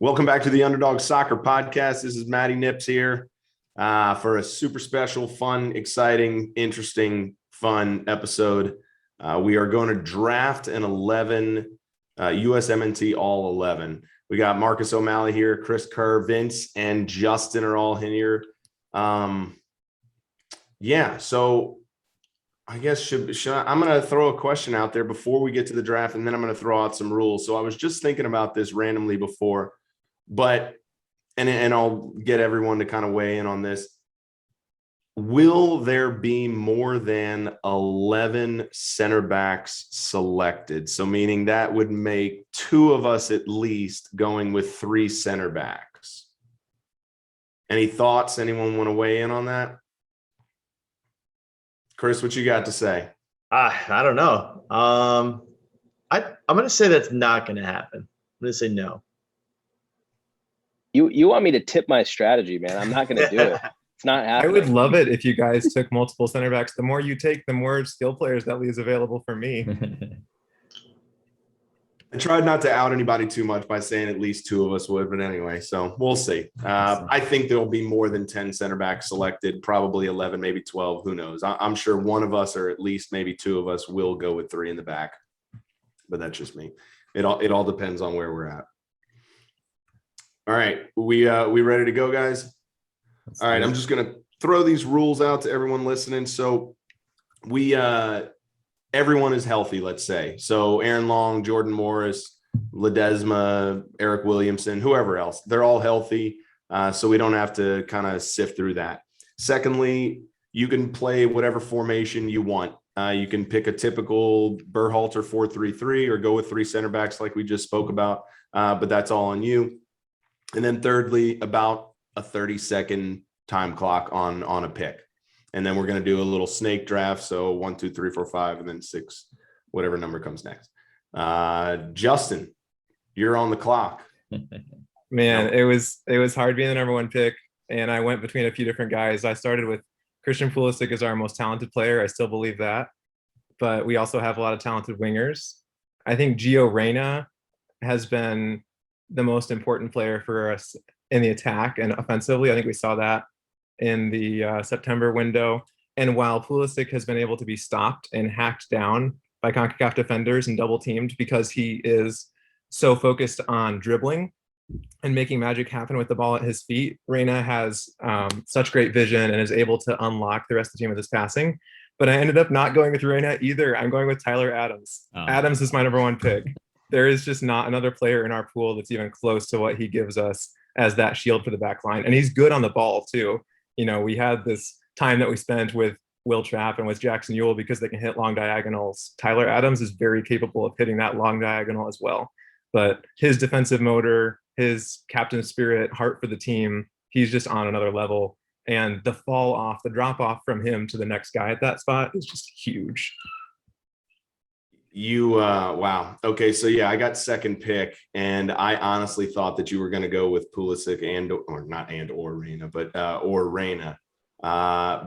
Welcome back to the Underdog Soccer Podcast. This is Matty Knips here for a super special, fun, exciting, interesting, fun episode. We are going to draft an 11 USMNT All 11. We got Marcus O'Malley here, Chris Kerr, Vince, and Justin are all here. So I guess I'm going to throw a question out there before we get to the draft, and then I'm going to throw out some rules. So I was just thinking about this randomly before. But, and I'll get everyone to kind of weigh in on this. Will there be more than 11 center backs selected? So meaning that would make two of us at least going with three center backs. Any thoughts? Anyone want to weigh in on that? Chris, what you got to say? I don't know. I'm going to say that's not going to happen. I'm going to say no. You want me to tip my strategy, man. I'm not going to do it. It's not happening. I would love it if you guys took multiple center backs. The more you take, the more skill players that leaves available for me. I tried not to out anybody too much by saying at least two of us would, but anyway, so we'll see. I think there'll be more than 10 center backs selected, probably 11, maybe 12. Who knows? I'm sure one of us, or at least maybe two of us, will go with three in the back. But that's just me. It all depends on where we're at. All right, we ready to go, guys? All right, I'm just gonna throw these rules out to everyone listening. So everyone is healthy, let's say. So Aaron Long, Jordan Morris, Ledesma, Eric Williamson, whoever else, they're all healthy. So we don't have to kind of sift through that. Secondly, you can play whatever formation you want. You can pick a typical Berhalter 4-3-3 or go with three center backs like we just spoke about, but that's all on you. And then thirdly, about a 30-second time clock on a pick. And then we're going to do a little snake draft. So 1, 2, 3, 4, 5, and then 6, whatever number comes next. Justin, you're on the clock. Man, it was hard being the number one pick. And I went between a few different guys. I started with Christian Pulisic as our most talented player. I still believe that. But we also have a lot of talented wingers. I think Gio Reyna has been the most important player for us in the attack and offensively. I think we saw that in the September window. And while Pulisic has been able to be stopped and hacked down by CONCACAF defenders and double teamed because he is so focused on dribbling and making magic happen with the ball at his feet, Reyna has such great vision and is able to unlock the rest of the team with his passing. But I ended up not going with Reyna either. I'm going with Tyler Adams. Adams is my number one pick. There is just not another player in our pool that's even close to what he gives us as that shield for the back line. And he's good on the ball too. You know, we had this time that we spent with Will Trapp and with Jackson Ewell because they can hit long diagonals. Tyler Adams is very capable of hitting that long diagonal as well. But his defensive motor, his captain spirit, heart for the team, he's just on another level. And the drop off from him to the next guy at that spot is just huge. Wow. Okay. So yeah, I got second pick, and I honestly thought that you were going to go with Pulisic or Reyna,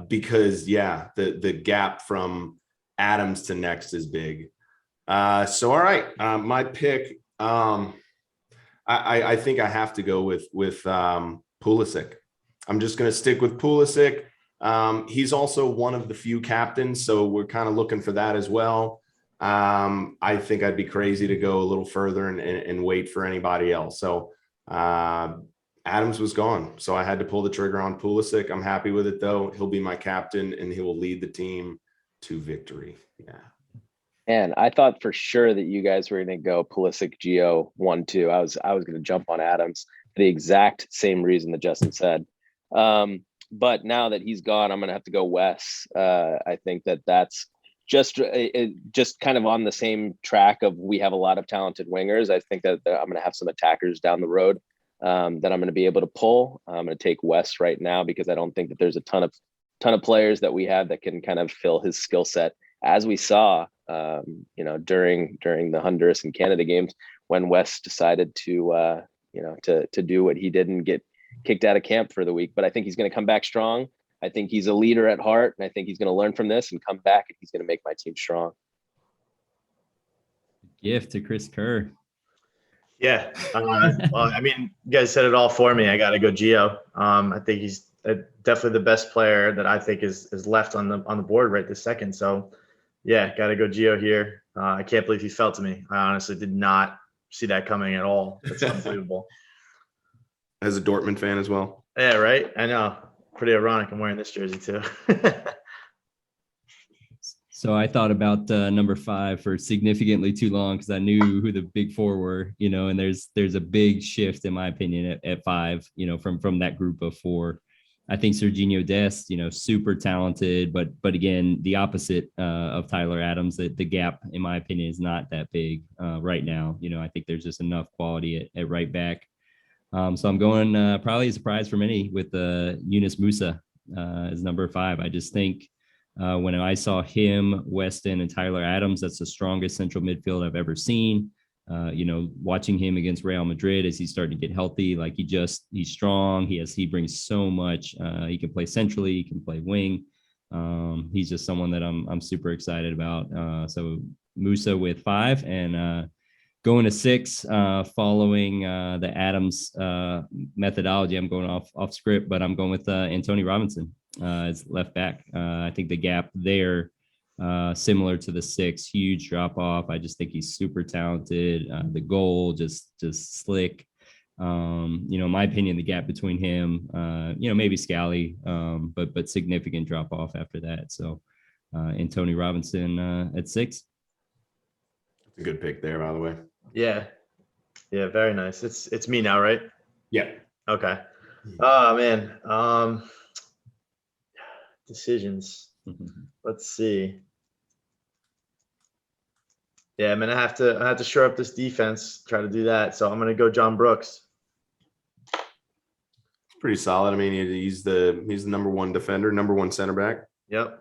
because the gap from Adams to next is big. So, all right. My pick, I think I have to go with Pulisic. I'm just going to stick with Pulisic. He's also one of the few captains, so we're kind of looking for that as well. I think I'd be crazy to go a little further and wait for anybody else. So Adams was gone, so I had to pull the trigger on Pulisic. I'm happy with it, though. He'll be my captain, and he will lead the team to victory. Yeah. And I thought for sure that you guys were going to go Pulisic, Gio 1-2. I was going to jump on Adams for the exact same reason that Justin said. But now that he's gone, I'm going to have to go Wes. I think that's just kind of on the same track of we have a lot of talented wingers. I think that I'm going to have some attackers down the road that I'm going to be able to pull. I'm going to take Wes right now because I don't think that there's a ton of players that we have that can kind of fill his skill set, as we saw, during the Honduras and Canada games when Wes decided to do what he did and get kicked out of camp for the week. But I think he's going to come back strong. I think he's a leader at heart, and I think he's going to learn from this and come back, and he's going to make my team strong. Gift to Chris Kerr. Yeah. Well, I mean, you guys said it all for me. I got to go Gio. I think he's definitely the best player that I think is left on the board right this second. So, yeah, got to go Gio here. I can't believe he fell to me. I honestly did not see that coming at all. That's unbelievable. As a Dortmund fan as well. Yeah, right? I know. Pretty ironic. I'm wearing this jersey too. So I thought about number 5 for significantly too long because I knew who the big four were, and there's a big shift in my opinion at 5, from that group of 4. I think Serginho Dest, super talented, but again, the opposite of Tyler Adams. That the gap, in my opinion, is not that big right now. I think there's just enough quality at right back. So I'm going probably a surprise for many with Yunus Musa as number 5. I just think when I saw him, Weston, and Tyler Adams, that's the strongest central midfield I've ever seen. Watching him against Real Madrid as he's starting to get healthy, like he's strong. He brings so much. He can play centrally, he can play wing. He's just someone that I'm super excited about. So Musa with 5 and going to 6, following the Adams methodology. I'm going off script, but I'm going with Antoni Robinson as left back. I think the gap there, similar to the 6, huge drop off. I just think he's super talented. The goal just slick. In my opinion, the gap between him, maybe Scally, but significant drop off after that. So Antoni Robinson at 6. It's a good pick there, by the way. Yeah. Yeah, very nice. It's me now, right? Yeah. Okay. Oh man. Decisions. Let's see. Yeah, I'm gonna have to shore up this defense, try to do that. So I'm gonna go John Brooks. It's pretty solid. I mean, he's the number 1 defender, number 1 center back. Yep.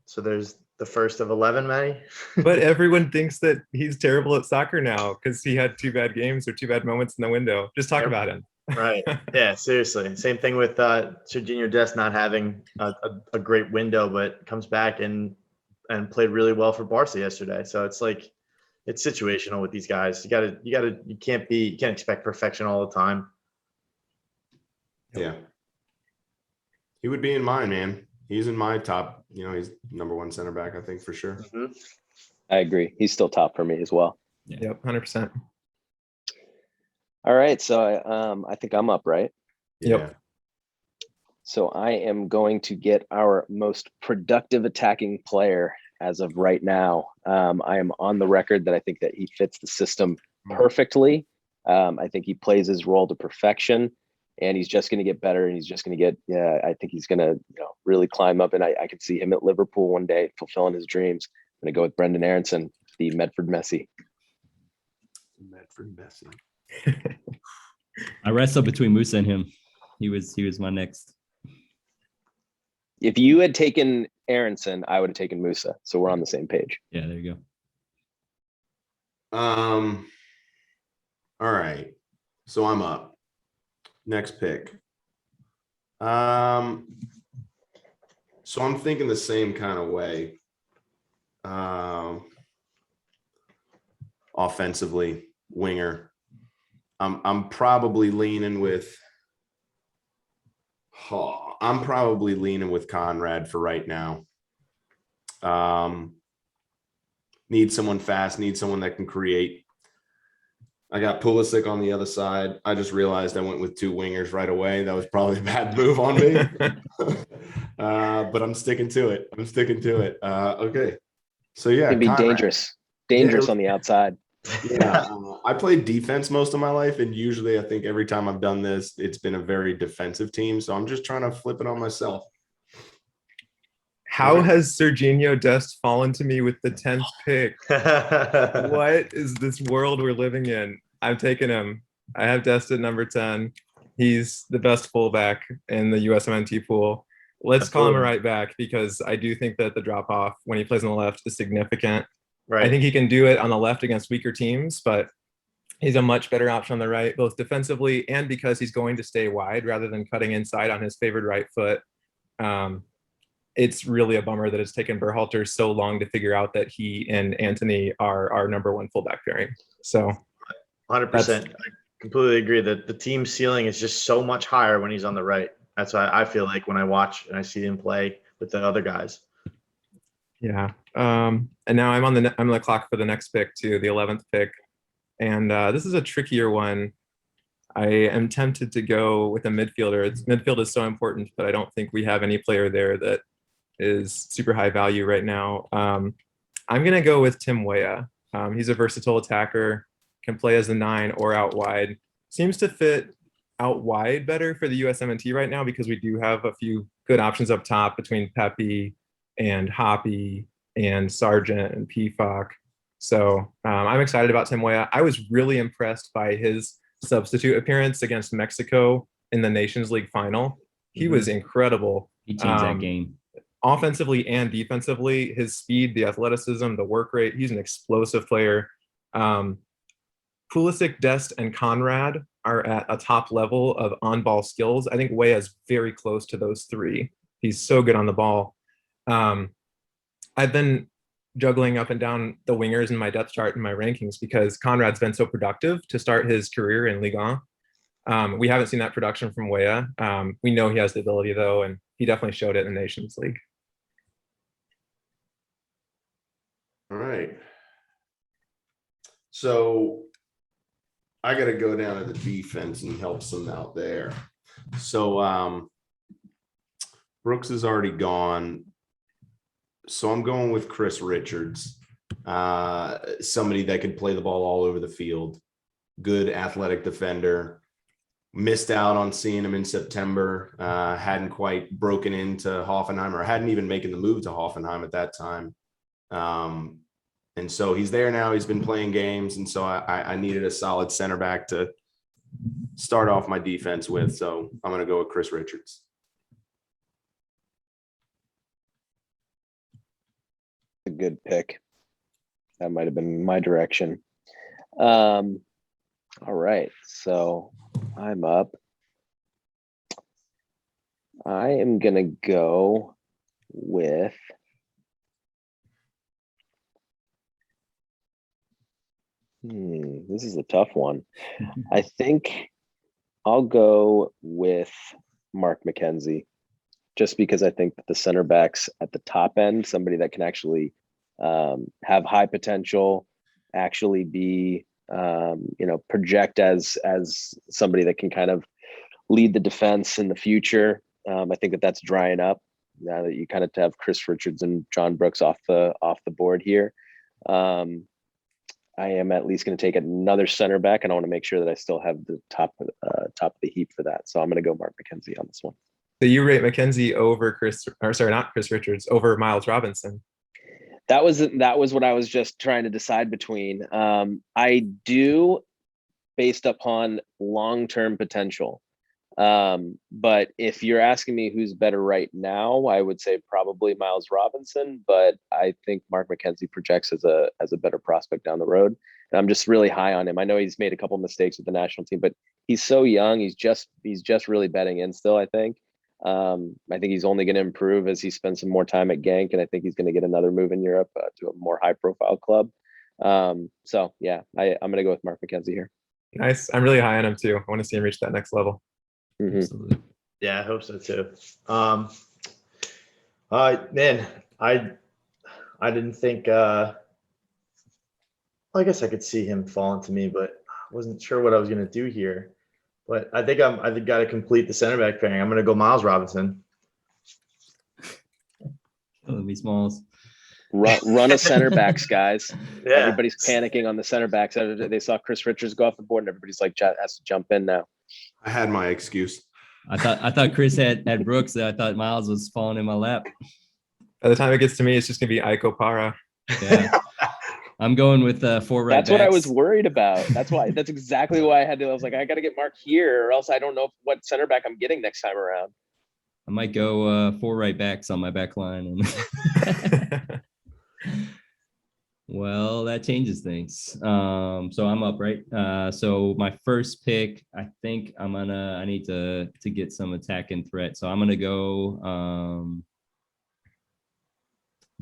So there's the first of 11, Matty. But everyone thinks that he's terrible at soccer now because he had 2 bad games or 2 bad moments in the window. Just talk about him. Right. Yeah, seriously. Same thing with Serginho Dest not having a great window, but comes back and played really well for Barca yesterday. So it's like it's situational with these guys. You can't expect perfection all the time. Yeah. He would be in mine, man. He's in my top, he's number 1 center back, I think, for sure. Mm-hmm. I agree. He's still top for me as well. Yep, 100%. All right, so I think I'm up, right? Yeah. Yep. So I am going to get our most productive attacking player as of right now. I am on the record that I think that he fits the system perfectly. I think he plays his role to perfection, and he's just going to get better. And he's just going to get, I think he's going to, really climb up. And I could see him at Liverpool one day fulfilling his dreams. I'm going to go with Brendan Aronson, the Medford Messi. Medford Messi. I wrestled between Musa and him. He was my next. If you had taken Aronson, I would have taken Musa. So we're on the same page. Yeah, there you go. All right. So I'm up. Next pick. So I'm thinking the same kind of way. Offensively, winger. I'm probably leaning with Conrad for right now. Need someone fast, need someone that can create. I got Pulisic on the other side. I just realized I went with 2 wingers right away. That was probably a bad move on me. But I'm sticking to it. Okay. So yeah. It can be Conrad. dangerous on the outside. Yeah. I played defense most of my life, and usually I think every time I've done this, it's been a very defensive team. So I'm just trying to flip it on myself. How has Serginho Dest fallen to me with the 10th pick? What is this world we're living in? I'm taking him. I have Dest at number 10. He's the best fullback in the USMNT pool. Let's call him a right back because I do think that the drop off when he plays on the left is significant. Right. I think he can do it on the left against weaker teams, but he's a much better option on the right, both defensively and because he's going to stay wide rather than cutting inside on his favored right foot. It's really a bummer that it's taken Berhalter so long to figure out that he and Antoni are our number 1 fullback pairing. So 100%. I completely agree that the team ceiling is just so much higher when he's on the right. That's why I feel like when I watch and I see him play with the other guys. Yeah. And now I'm on the clock for the next pick too, the 11th pick. And this is a trickier one. I am tempted to go with a midfielder. Midfield is so important, but I don't think we have any player there that is super high value right now. I'm going to go with Tim Weah. He's a versatile attacker, can play as a 9 or out wide. Seems to fit out wide better for the USMNT right now because we do have a few good options up top between Pepe and Hoppy and Sargent and Pfok. So I'm excited about Tim Weah. I was really impressed by his substitute appearance against Mexico in the Nations League final. He was incredible. He changed that game. Offensively and defensively, his speed, the athleticism, the work rate, he's an explosive player. Pulisic, Dest, and Conrad are at a top level of on-ball skills. I think Weah is very close to those three. He's so good on the ball. I've been juggling up and down the wingers in my depth chart and my rankings because Conrad's been so productive to start his career in Ligue 1. We haven't seen that production from Weah. We know he has the ability though, and he definitely showed it in the Nations League. All right. So I got to go down to the defense and help some out there. So Brooks is already gone. So I'm going with Chris Richards, somebody that could play the ball all over the field. Good athletic defender. Missed out on seeing him in September. Hadn't quite broken into Hoffenheim or hadn't even making the move to Hoffenheim at that time. And so he's there now. He's been playing games. And so I needed a solid center back to start off my defense with. So I'm going to go with Chris Richards. A good pick. That might have been my direction. All right. So I'm up. I am going to go with this is a tough one. I think I'll go with Mark McKenzie, just because I think that the center backs at the top end, somebody that can actually have high potential, actually be, project as somebody that can kind of lead the defense in the future. I think that that's drying up now that you kind of have Chris Richards and John Brooks off the board here. I am at least going to take another center back, and I want to make sure that I still have the top of the heap for that. So I'm going to go Mark McKenzie on this one. So you rate McKenzie over not Chris Richards, over Miles Robinson. That was what I was just trying to decide between. I do, based upon long-term potential. But if you're asking me who's better right now, I would say probably Miles Robinson, but I think Mark McKenzie projects as a better prospect down the road. And I'm just really high on him. I know he's made a couple mistakes with the national team, but he's so young. He's just really betting in still, I think. I think he's only going to improve as he spends some more time at Genk, and I think he's going to get another move in Europe to a more high-profile club. So yeah, I'm going to go with Mark McKenzie here. Nice. I'm really high on him too. I want to see him reach that next level. Mm-hmm. Yeah, I hope so too. Man, I didn't think. I guess I could see him falling to me, but I wasn't sure what I was going to do here. But I think got to complete the center back pairing. I'm going to go Miles Robinson. Killing me, Smalls. Run a center backs, guys. Yeah. Everybody's panicking on the center backs. They saw Chris Richards go off the board, and everybody's like, has to jump in now. I had my excuse. I thought Chris had Brooks. I thought Miles was falling in my lap. By the time it gets to me, it's just going to be Iko Para. Yeah. I'm going with 4 right That's backs. what I was worried about. That's exactly why I was like, I got to get Mark here, or else I don't know what center back I'm getting next time around. I might go 4 right backs on my back line. Well, that changes things. So I'm up, right? So my first pick, I think I need to get some attacking threat. So I'm gonna go. I'm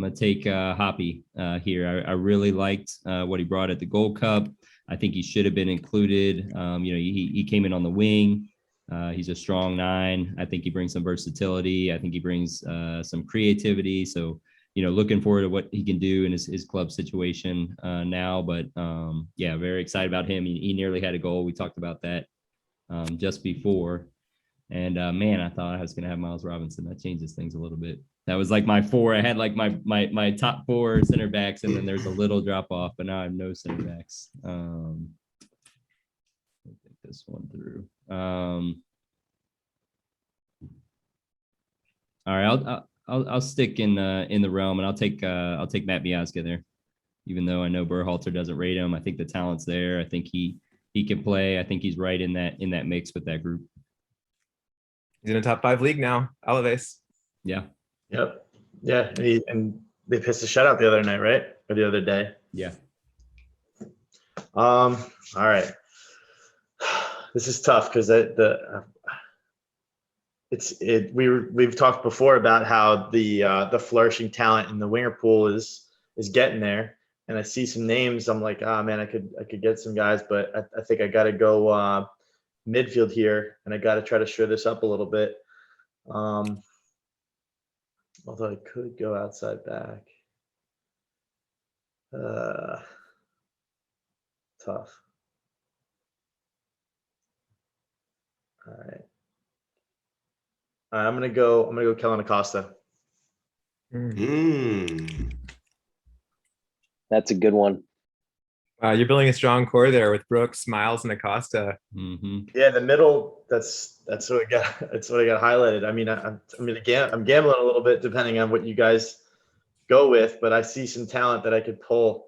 gonna take Hoppy here. I really liked what he brought at the Gold Cup. I think he should have been included. He came in on the wing. He's a strong 9. I think he brings some versatility. I think he brings some creativity. So, looking forward to what he can do in his club situation now. But very excited about him. He nearly had a goal. We talked about that just before. And I thought I was going to have Miles Robinson. That changes things a little bit. That was like my 4. I had like my top 4 center backs, and then there's a little drop off, but now I have no center backs. I'll think this one through. All right, I'll stick in the realm, and I'll take Matt Miazga there, even though I know Berhalter doesn't rate him. I think the talent's there. I think he can play. I think he's right in that mix with that group. He's in a top 5 league now. Alaves. Yeah. Yep. Yeah. And they pissed a shutout the other night, right? Or the other day. Yeah. All right. This is tough because we've talked before about how the flourishing talent in the winger pool is getting there, and I see some names. I'm like, man, I could get some guys, but I think I got to go midfield here, and I got to try to shore this up a little bit. Although I could go outside back. Tough. All right. I'm gonna go Kellen Acosta. That's a good one. You're building a strong core there with Brooks, Miles, and Acosta. Mm-hmm. Yeah, the middle. That's what I got. That's what I got highlighted. I mean, I'm gambling a little bit depending on what you guys go with, but I see some talent that I could pull.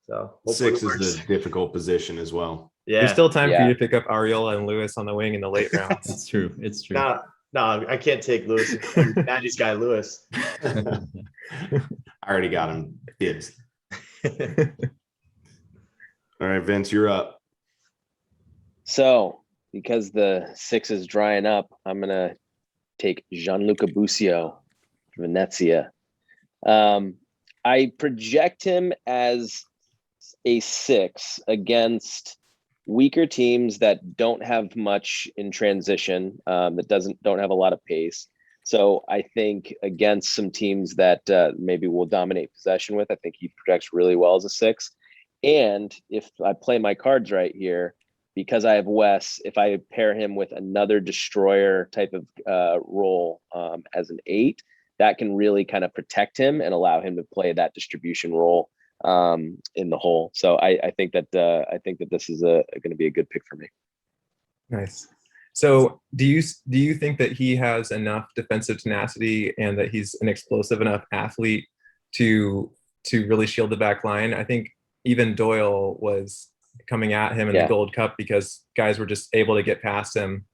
So 6 is the difficult position as well. Yeah, There's still time for you to pick up Ariola and Lewis on the wing in the late rounds. It's true. No, I can't take Lewis. Matty's guy, Lewis. I already got him. Dibs. All right, Vince, you're up. So, because the 6 is drying up, I'm going to take Gianluca Busio, Venezia. I project him as a 6 against weaker teams that don't have much in transition, that don't have a lot of pace. So I think against some teams that maybe will dominate possession with, I think he projects really well as a 6. And if I play my cards right here, because I have Wes, if I pair him with another destroyer type of role as an 8, that can really kind of protect him and allow him to play that distribution role in the hole. So I think that this is going to be a good pick for me. Nice. So do you think that he has enough defensive tenacity and that he's an explosive enough athlete to really shield the back line? I think even Doyle was coming at him in the Gold Cup because guys were just able to get past him.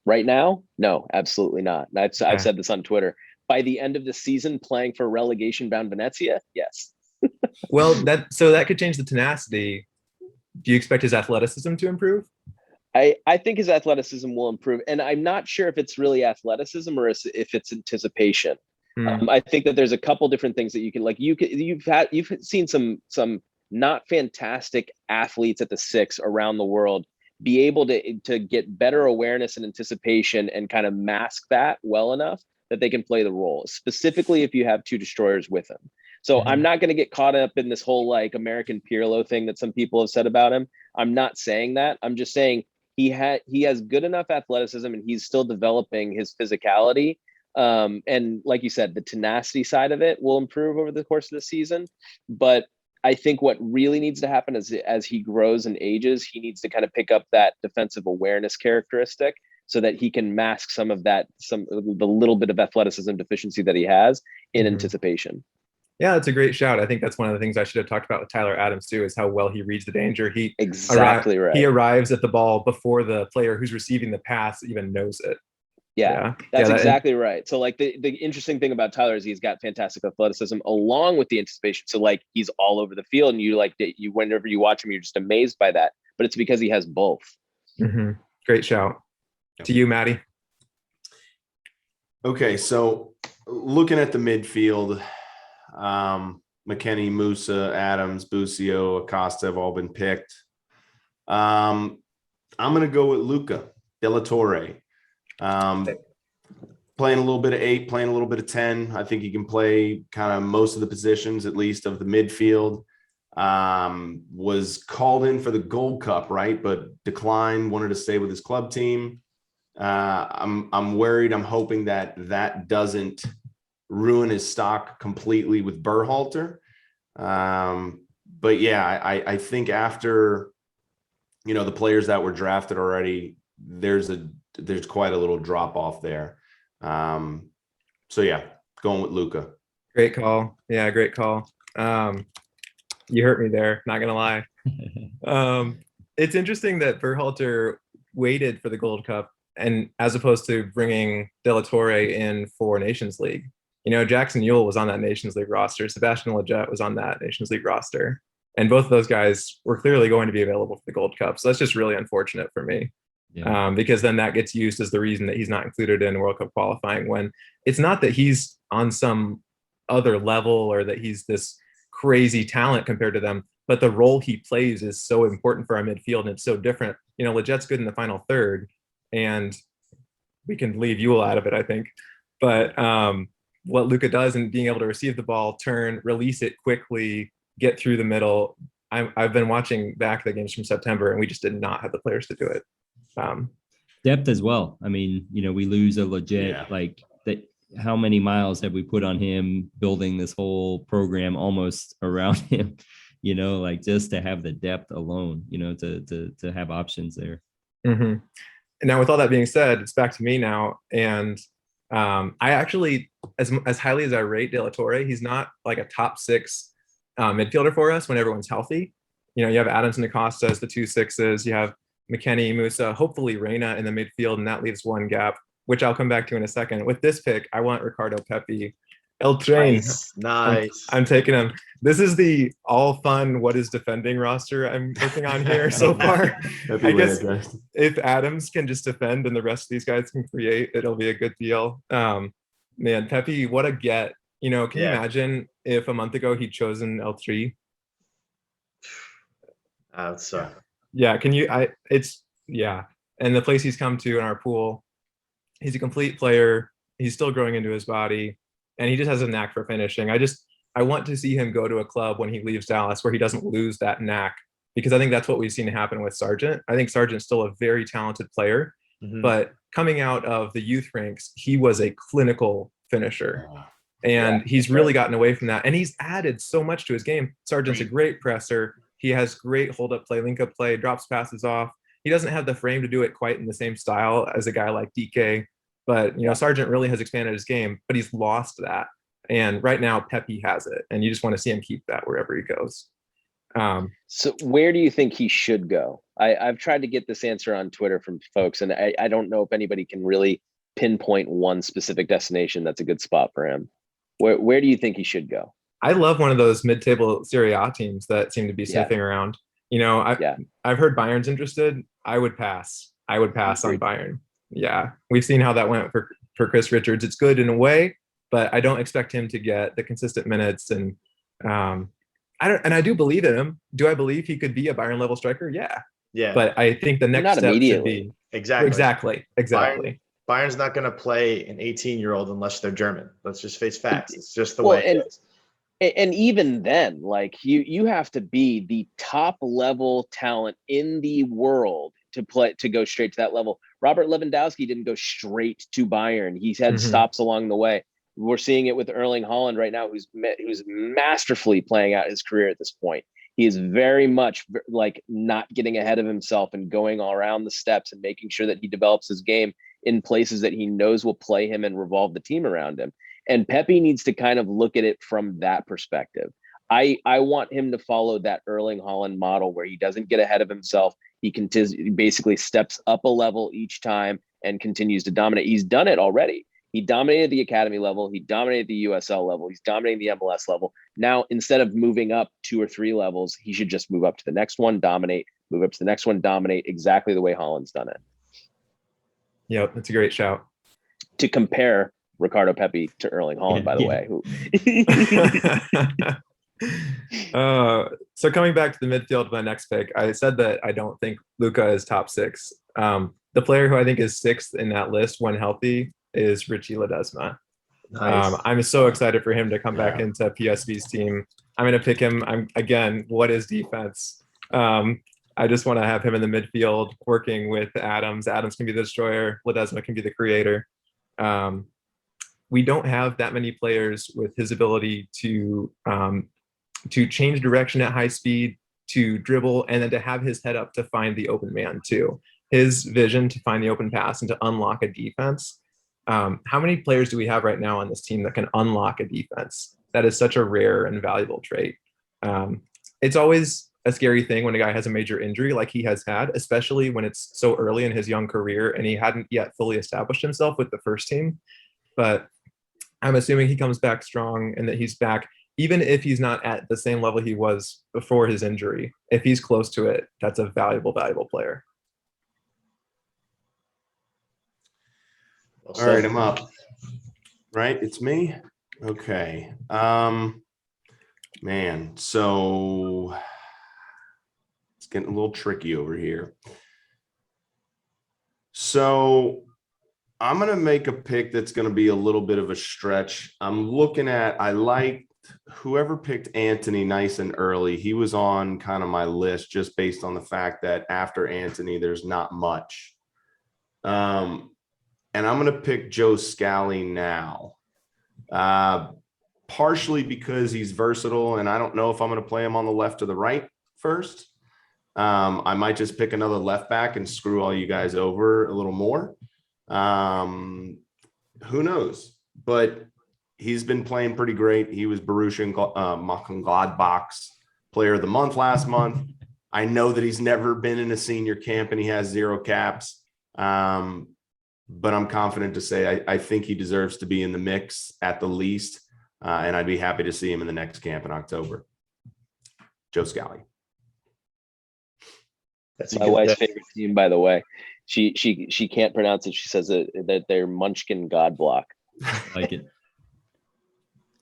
Right now? No, absolutely not. I've said this on Twitter. By the end of the season, playing for relegation-bound Venezia, yes. Well, that could change the tenacity. Do you expect his athleticism to improve? I think his athleticism will improve, and I'm not sure if it's really athleticism or if it's anticipation. I think that there's a couple different things that you can you've seen some not fantastic athletes at the 6 around the world be able to get better awareness and anticipation and kind of mask that well enough that they can play the role, specifically if you have 2 destroyers with him. So I'm not going to get caught up in this whole like American Pirlo thing that some people have said about him. I'm not saying that. I'm just saying he has good enough athleticism and he's still developing his physicality. And like you said, the tenacity side of it will improve over the course of the season. But I think what really needs to happen is as he grows and ages, he needs to kind of pick up that defensive awareness characteristic so that he can mask some of the little bit of athleticism deficiency that he has in anticipation. Yeah, that's a great shout. I think that's one of the things I should have talked about with Tyler Adams too, is how well he reads the danger. He arrives at the ball before the player who's receiving the pass even knows it. That's exactly right. So like the interesting thing about Tyler is he's got fantastic athleticism along with the anticipation. So like he's all over the field, and you whenever you watch him, you're just amazed by that. But it's because he has both. Mm-hmm. Great shout. To you, Matty. Okay, so looking at the midfield, McKennie, Musa, Adams, Busio, Acosta have all been picked. I'm going to go with Luca De La Torre. Playing a little bit of 8, playing a little bit of 10. I think he can play kind of most of the positions, at least of the midfield. Was called in for the Gold Cup, right? But declined, wanted to stay with his club team. I'm worried. I'm hoping that doesn't ruin his stock completely with Berhalter. But yeah, I think after, the players that were drafted already, there's quite a little drop off there. So yeah, going with Luca. Great call. Yeah, great call. You hurt me there, not gonna lie. It's interesting that Berhalter waited for the Gold Cup, and as opposed to bringing De La Torre in for Nations League. Jackson Ewell was on that Nations League roster. Sebastian Lletget was on that Nations League roster. And both of those guys were clearly going to be available for the Gold Cup. So that's just really unfortunate for me. Yeah. Because then that gets used as the reason that he's not included in World Cup qualifying, when it's not that he's on some other level or that he's this crazy talent compared to them, but the role he plays is so important for our midfield, and it's so different. Lletget's good in the final third, and we can leave Ewell out of it, I think. But what Luca does in being able to receive the ball, turn, release it quickly, get through the middle. I've been watching back the games from September, and we just did not have the players to do it. Depth as well. I mean, we lose a Lletget, like that. How many miles have we put on him building this whole program almost around him? Like just to have the depth alone, to have options there. Mm-hmm. Now, with all that being said, it's back to me now, and I actually, as highly as I rate De La Torre, he's not like a top 6 midfielder for us when everyone's healthy. You have Adams and Acosta as the 2 6s. You have McKennie, Musa, hopefully Reina in the midfield, and that leaves one gap, which I'll come back to in a second. With this pick, I want Ricardo Pepe. El Train. Nice. I'm taking him. This is the all fun what is defending roster I'm working on here so far. I guess if Adams can just defend and the rest of these guys can create, it'll be a good deal. Man, Pepe, what a get. Can you imagine if a month ago he'd chosen El Tri? Yeah, can you? And the place he's come to in our pool, he's a complete player. He's still growing into his body, and he just has a knack for finishing. I want to see him go to a club when he leaves Dallas where he doesn't lose that knack, because I think that's what we've seen happen with Sargent. I think Sargent's still a very talented player, but coming out of the youth ranks, he was a clinical finisher. And he's really gotten away from that. And he's added so much to his game. Sargent's a great presser. He has great hold-up play, link-up play, drops passes off. He doesn't have the frame to do it quite in the same style as a guy like DK. But, Sargent really has expanded his game, but he's lost that. And right now, Pepe has it. And you just want to see him keep that wherever he goes. So where do you think he should go? I've tried to get this answer on Twitter from folks, and I don't know if anybody can really pinpoint one specific destination that's a good spot for him. Where do you think he should go? I love one of those mid-table Serie A teams that seem to be sniffing around. I've heard Bayern's interested. I would pass on Bayern. Yeah, we've seen how that went for Chris Richards. It's good in a way, but I don't expect him to get the consistent minutes. And I do believe in him. Do I believe he could be a Bayern level striker? Yeah. But I think the next step should be exactly. Bayern's not going to play an 18-year-old unless they're German. Let's just face facts. It's just the way it is. And even then, like you have to be the top level talent in the world to go straight to that level. Robert Lewandowski didn't go straight to Bayern. He's had stops along the way. We're seeing it with Erling Haaland right now, who's masterfully playing out his career at this point. He is very much like not getting ahead of himself and going all around the steps and making sure that he develops his game in places that he knows will play him and revolve the team around him. And Pepe needs to kind of look at it from that perspective. I want him to follow that Erling Haaland model where he doesn't get ahead of himself. He basically steps up a level each time and continues to dominate. He's done it already. He dominated the academy level. He dominated the USL level. He's dominating the MLS level. Now, instead of moving up 2 or 3 levels, he should just move up to the next one, dominate, move up to the next one, dominate, exactly the way Haaland's done it. Yep, that's a great shout. To compare Ricardo Pepe to Erling Haaland, by the way. So coming back to the midfield, my next pick, I said that I don't think Luka is top six. The player who I think is sixth in that list when healthy is Richie Ledesma. Nice. I'm so excited for him to come back Yeah. into PSV's team. I'm going to pick him. What is defense? I just want to have him in the midfield working with Adams. Adams can be the destroyer. Ledesma can be the creator. We don't have that many players with his ability to change direction at high speed, to dribble, and then to have his head up to find the open man too. His vision to find the open pass and to unlock a defense. How many players do we have right now on this team that can unlock a defense? That is such a rare and valuable trait. It's always a scary thing when a guy has a major injury like he has had, especially when it's so early in his young career and he hadn't yet fully established himself with the first team. But I'm assuming he comes back strong and that he's back, even if he's not at the same level he was before his injury. If he's close to it, that's a valuable player. All right, I'm up. Right, it's me. Okay. Man, so it's getting a little tricky over here. So I'm gonna make a pick that's gonna be a little bit of a stretch. I liked whoever picked Antoni nice and early. He was on kind of my list just based on the fact that after Antoni, there's not much. And I'm going to pick Joe Scally now, partially because he's versatile, and I don't know if I'm going to play him on the left or the right first. I might just pick another left back and screw all you guys over a little more. Who knows? But he's been playing pretty great. He was Borussia Mönchengladbach's player of the month last month. I know that he's never been in a senior camp and he has 0 caps. But I'm confident to say I think he deserves to be in the mix at the least, and I'd be happy to see him in the next camp in October. Joe Scally. That's My wife's favorite team, by the way. She can't pronounce it. She says that they're Munchkin God Block. Like it.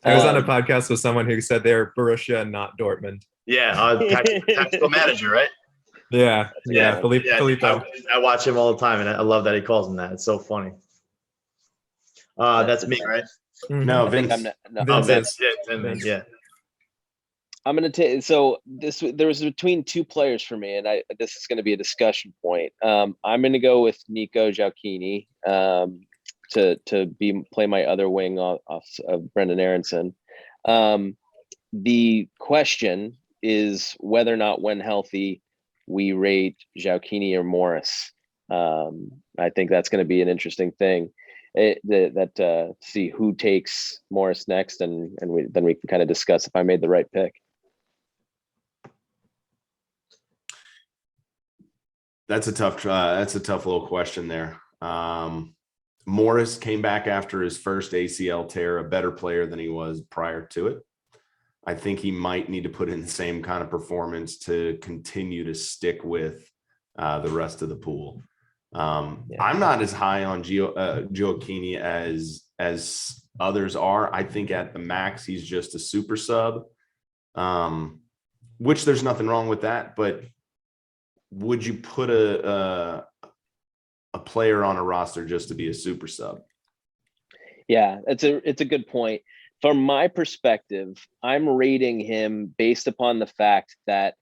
I was on a podcast with someone who said they're Borussia, not Dortmund. Yeah, tactical manager, right? Yeah. Felipe. I watch him all the time, and I love that he calls him that. It's so funny. That's me, right? No, Vince. Vince. Yeah. I'm going to take, so there was between two players for me, and this is going to be a discussion point. I'm going to go with Nico Giacchini to play my other wing off of Brendan Aronson. The question is whether or not, when healthy, we rate Giacchini or Morris. I think that's going to be an interesting thing. See who takes Morris next, and then we can kind of discuss if I made the right pick. That's a tough little question there. Morris came back after his first ACL tear, a better player than he was prior to it. I think he might need to put in the same kind of performance to continue to stick with the rest of the pool. I'm not as high on Giacchini as others are. I think at the max, he's just a super sub, which there's nothing wrong with that. But would you put a player on a roster just to be a super sub? Yeah, it's a good point. From my perspective, I'm rating him based upon the fact that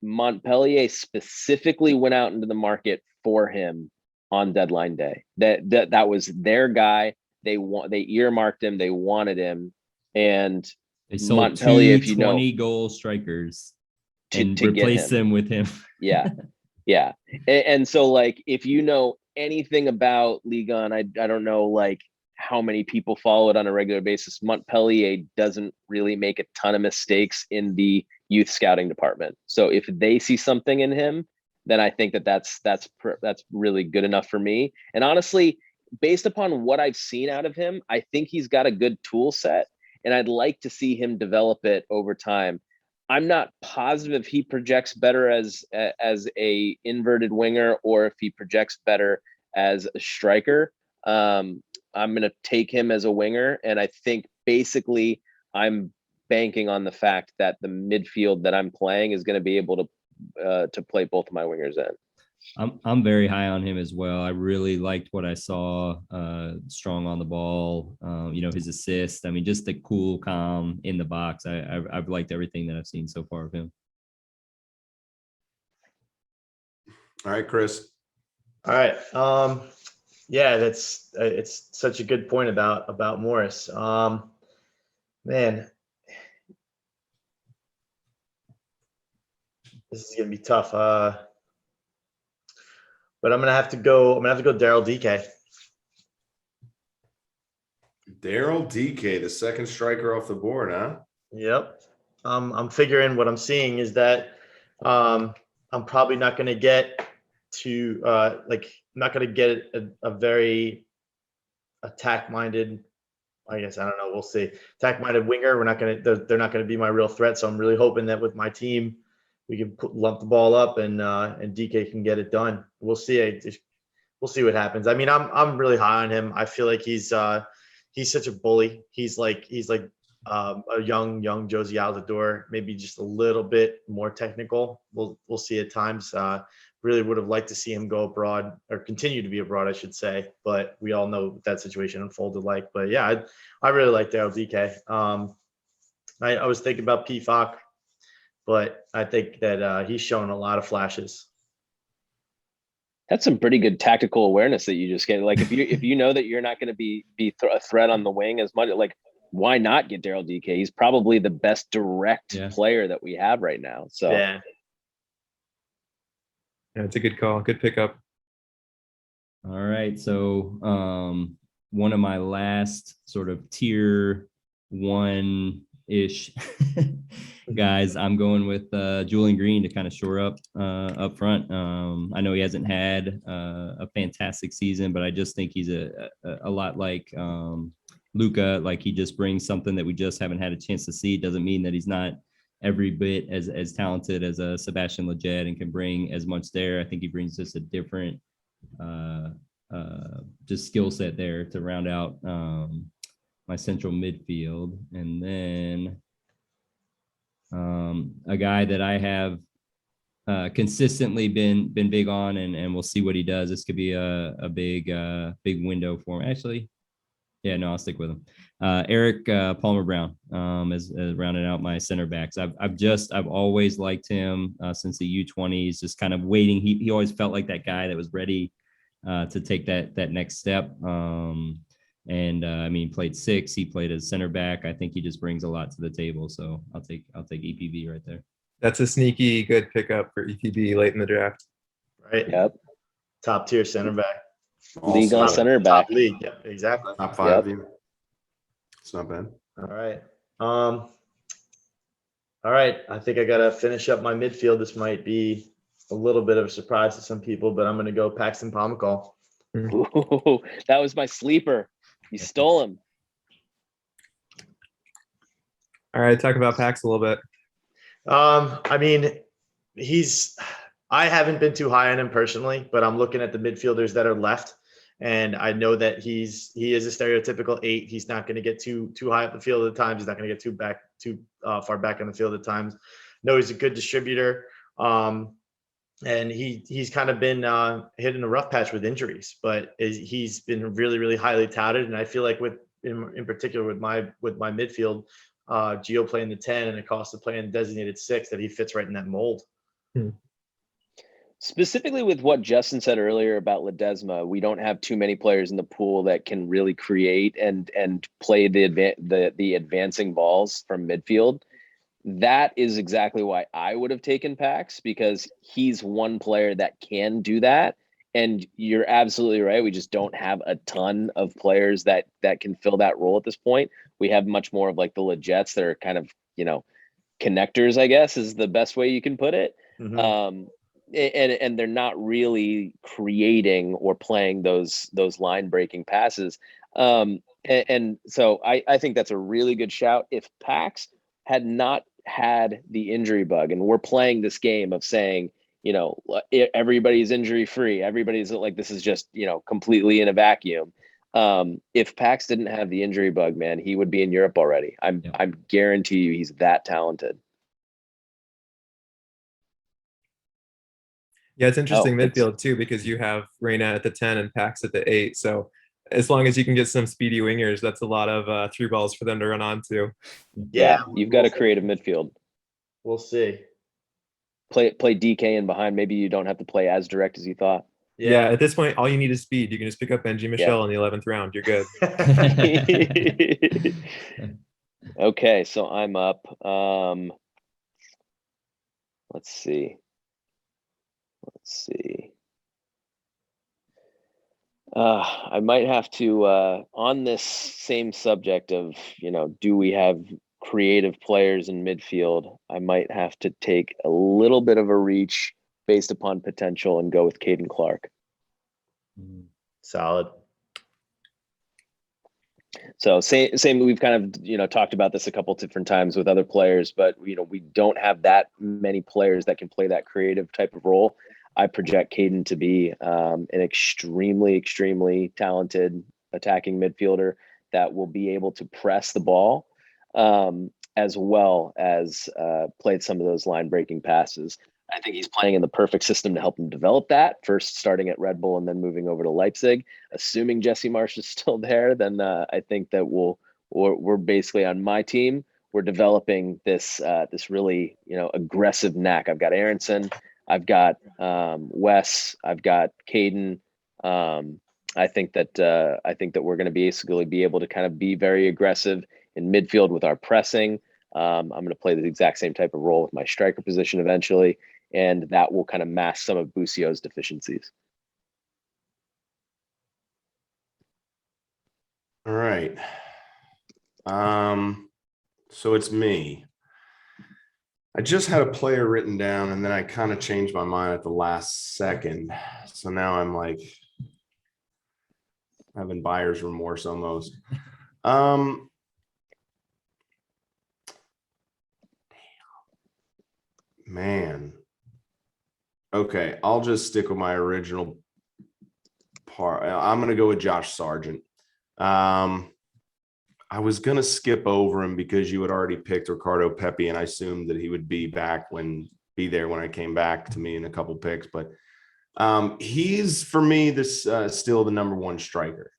Montpellier specifically went out into the market for him on deadline day. That was their guy. They earmarked him. They wanted him, and they sold Montpellier, 20-goal strikers and to replaced them with him. Yeah. And so, like, if you know anything about Ligue 1, I don't know, like, how many people follow it on a regular basis. Montpellier doesn't really make a ton of mistakes in the youth scouting department. So if they see something in him, then I think that's really good enough for me. And honestly, based upon what I've seen out of him, I think he's got a good tool set, and I'd like to see him develop it over time. I'm not positive if he projects better as a inverted winger or if he projects better as a striker. I'm going to take him as a winger, and I think basically I'm banking on the fact that the midfield that I'm playing is going to be able to play both of my wingers in. I'm very high on him as well. I really liked what I saw. Strong on the ball. His assist. I mean, just the cool, calm in the box. I've liked everything that I've seen so far of him. All right, Chris. All right. Yeah, that's it's such a good point about Morris. Man, this is gonna be tough. But I'm gonna have to go Daryl DK. Daryl DK, the second striker off the board, huh? Yep. I'm figuring what I'm seeing is that I'm probably not gonna get to I'm not gonna get a very attack-minded. I guess I don't know. We'll see. Attack-minded winger. They're not gonna be my real threat. So I'm really hoping that with my team, we can lump the ball up and DK can get it done. We'll see. We'll see what happens. I mean, I'm really high on him. I feel like he's such a bully. He's like a young Josie Altidore, maybe just a little bit more technical. We'll see at times. Really would have liked to see him go abroad or continue to be abroad, I should say. But we all know what that situation unfolded like. But yeah, I really like Daryl DK. I was thinking about PFOC, but I think that he's shown a lot of flashes. That's some pretty good tactical awareness that you just get. Like if you know that you're not going to be a threat on the wing as much, like why not get Daryl DK? He's probably the best direct player that we have right now. So yeah, it's a good call. Good pickup. All right. So one of my last sort of tier 1-ish guys, I'm going with Julian Green to kind of shore up front. I know he hasn't had a fantastic season, but I just think he's a lot like Luka. Like he just brings something that we just haven't had a chance to see. It doesn't mean that he's not every bit as talented as a Sebastian Lletget and can bring as much there. I think he brings just a different just skill set there to round out my central midfield. And then a guy that I have consistently been big on, and we'll see what he does. This could be a big window for him. Actually, yeah, no, I'll stick with him. Eric Palmer Brown as rounding out my center backs. I've always liked him since the U20s, just kind of waiting. He always felt like that guy that was ready to take that next step. I mean, played 6. He played as center back. I think he just brings a lot to the table. So I'll take EPB right there. That's a sneaky good pickup for EPB late in the draft. Right. Yep. Top tier center back. League on center back. Top league. Yeah, exactly. Top 5. Yep. It's not bad. All right. All right. I think I gotta finish up my midfield. This might be a little bit of a surprise to some people, but I'm gonna go Paxton Pomykal. Ooh, that was my sleeper. You stole him. All right, talk about Pax a little bit. I mean, I haven't been too high on him personally, but I'm looking at the midfielders that are left, and I know that he is a stereotypical 8. He's not going to get too high up the field at times. He's not going to get too far back on the field at times. No, he's a good distributor. And he's kind of been hitting a rough patch with injuries, but he's been really, really highly touted. And I feel like in particular with my midfield, Gio playing the 10 and Acosta playing the designated 6, that he fits right in that mold. Specifically with what Justin said earlier about Ledesma, we don't have too many players in the pool that can really create and play the advancing balls from midfield. That is exactly why I would have taken Pax, because he's one player that can do that. And you're absolutely right. We just don't have a ton of players that can fill that role at this point. We have much more of like the Ledgets that are kind of, connectors, I guess, is the best way you can put it. Mm-hmm. And they're not really creating or playing those line breaking passes. And so I think that's a really good shout. If Pax had not had the injury bug, and we're playing this game of saying, everybody's injury free, everybody's like, this is just, completely in a vacuum. If Pax didn't have the injury bug, man, he would be in Europe already. I'm guarantee you he's that talented. Yeah, it's interesting midfield too, because you have Reyna at the 10 and Pax at the 8. So as long as you can get some speedy wingers, that's a lot of through balls for them to run onto. Yeah, you've got a creative midfield. We'll see. Play DK in behind. Maybe you don't have to play as direct as you thought. Yeah, at this point, all you need is speed. You can just pick up Benji Michel in the 11th round. You're good. Okay, so I'm up. Let's see. I might have to, on this same subject of, do we have creative players in midfield, I might have to take a little bit of a reach based upon potential and go with Caden Clark. Solid. So same. We've kind of, talked about this a couple different times with other players, but we don't have that many players that can play that creative type of role. I project Caden to be an extremely, extremely talented attacking midfielder that will be able to press the ball as well as play some of those line breaking passes. I think he's playing in the perfect system to help him develop that, first starting at Red Bull and then moving over to Leipzig. Assuming Jesse Marsch is still there, then I think that we're basically on my team. We're developing this really, aggressive knack. I've got Aronson, I've got Wes, I've got Caden. I think that we're going to basically be able to kind of be very aggressive in midfield with our pressing. I'm going to play the exact same type of role with my striker position eventually, and that will kind of mask some of Busio's deficiencies. All right. So it's me. I just had a player written down and then I kind of changed my mind at the last second. So now I'm like having buyer's remorse almost. Man. Okay, I'll just stick with my original part. I'm going to go with Josh Sargent. I was going to skip over him because you had already picked Ricardo Pepe, and I assumed that he would be there when I came back to me in a couple picks. But he's, for me, still the number one striker.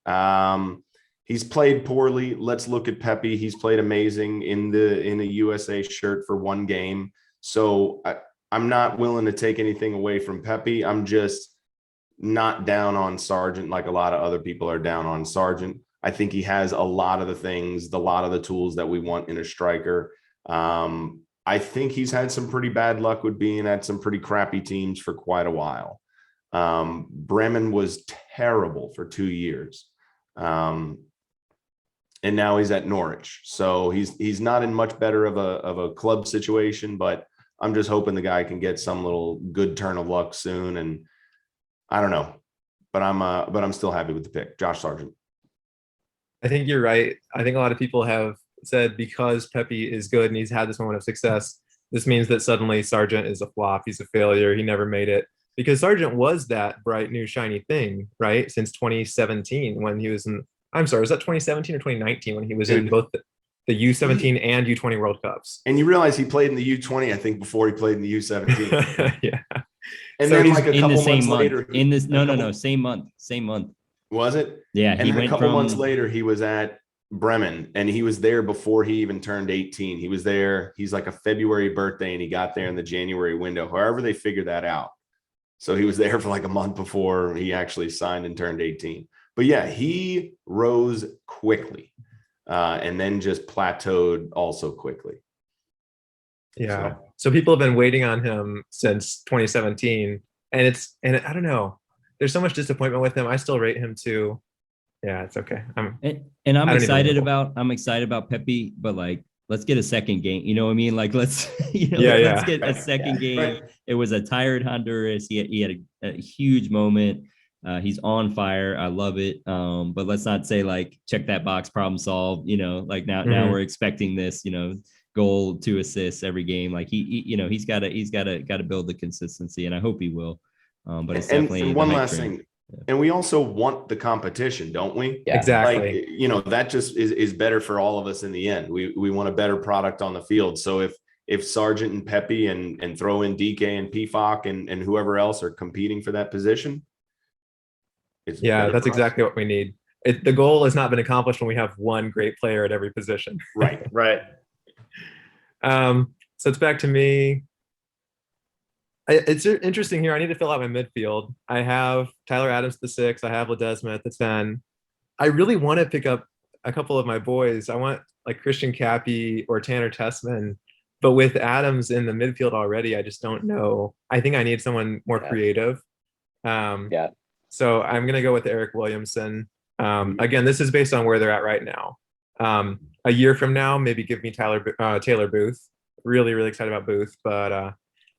He's played poorly. Let's look at Pepe. He's played amazing in a USA shirt for one game. So I'm not willing to take anything away from Pepe. I'm just not down on Sargent like a lot of other people are down on Sargent. I think he has a lot of the tools that we want in a striker. I think he's had some pretty bad luck with being at some pretty crappy teams for quite a while. Bremen was terrible for 2 years. And now he's at Norwich. So he's not in much better of a club situation, but I'm just hoping the guy can get some little good turn of luck soon. And I don't know, but I'm still happy with the pick. Josh Sargent. I think you're right. I think a lot of people have said because Pepe is good and he's had this moment of success, this means that suddenly Sargent is a flop. He's a failure. He never made it. Because Sargent was that bright, new, shiny thing, right? Since 2017 when he was in, I'm sorry, was that 2017 or 2019 when he was in both the U17 and U20 World Cups? And you realize he played in the U20, I think, before he played in the U17. Yeah. And So then he's like a in couple the same months month. later. Same month. Was it? Yeah, And he then went a couple from months later, he was at Bremen, and he was there before he even turned 18. He was there. He's like a February birthday, and he got there in the January window. However, they figured that out. So he was there for like a month before he actually signed and turned 18. But yeah, he rose quickly and then just plateaued also quickly. Yeah. So people have been waiting on him since 2017, and I don't know. There's so much disappointment with him. I still rate him too. Yeah, it's okay. I'm excited about Pepe, but like, let's get a second game. You know what I mean? Like, let's get a second game. Right. It was a tired Honduras. He had a huge moment. He's on fire. I love it. But let's not say like, check that box, problem solved. Like now we're expecting this, goal, 2 assists every game. Like he's got to build the consistency, and I hope he will. But it's definitely and one last thing. And we also want the competition, don't we? Yeah. Exactly. Like, that just is better for all of us in the end. We want a better product on the field. So if Sargent and Pepe and throw in DK and PFOC and whoever else are competing for that position, it's Yeah, better that's for us. exactly what we need. The goal has not been accomplished when we have one great player at every position. Right. Right. So it's back to me. It's interesting here. I need to fill out my midfield. I have Tyler Adams at the 6. I have Ledesma at the 10. I really want to pick up a couple of my boys. I want like Christian Cappy or Tanner Tessman, but with Adams in the midfield already, I just don't know. I think I need someone more creative. Yeah. So I'm going to go with Eric Williamson. Again, this is based on where they're at right now. A year from now, maybe give me Taylor Booth. Really, really excited about Booth, but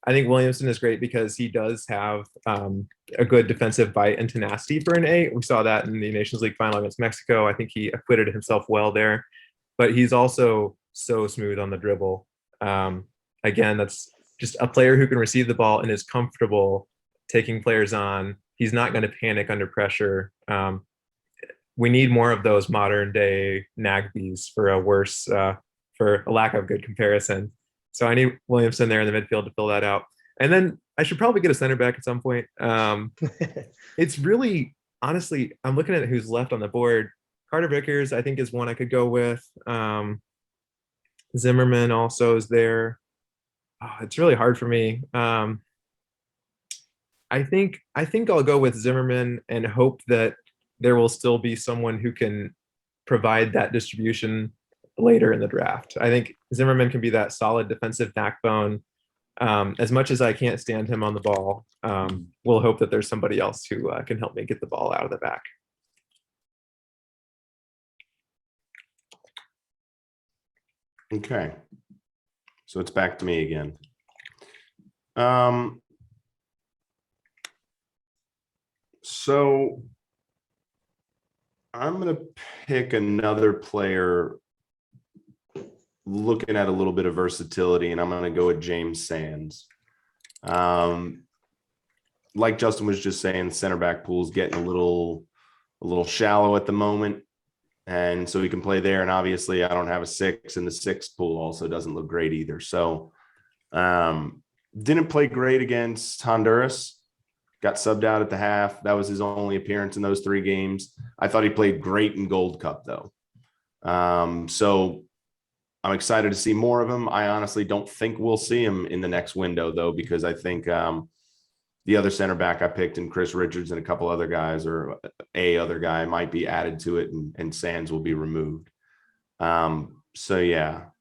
I think Williamson is great because he does have a good defensive bite and tenacity for an 8. We saw that in the Nations League final against Mexico. I think he acquitted himself well there, but he's also so smooth on the dribble. Again, that's just a player who can receive the ball and is comfortable taking players on. He's not going to panic under pressure. We need more of those modern day Nagbys for a lack of good comparison. So I need Williamson there in the midfield to fill that out. And then I should probably get a center back at some point. It's really, honestly, I'm looking at who's left on the board. Carter Vickers, I think, is one I could go with. Zimmerman also is there. Oh, it's really hard for me. I think I'll go with Zimmerman and hope that there will still be someone who can provide that distribution later in the draft. I think Zimmerman can be that solid defensive backbone. As much as I can't stand him on the ball, we'll hope that there's somebody else who can help me get the ball out of the back. Okay. So it's back to me again. So I'm going to pick another player looking at a little bit of versatility, and I'm going to go with James Sands. Like Justin was just saying, the center back pool is getting a little shallow at the moment, and so he can play there. And obviously, I don't have a 6, and the 6 pool also doesn't look great either. So, didn't play great against Honduras. Got subbed out at the half. That was his only appearance in those 3 games. I thought he played great in Gold Cup, though. So I'm excited to see more of him. I honestly don't think we'll see him in the next window, though, because I think the other center back I picked in Chris Richards and a couple other guys, or a other guy, might be added to it, and Sands will be removed. So, yeah, a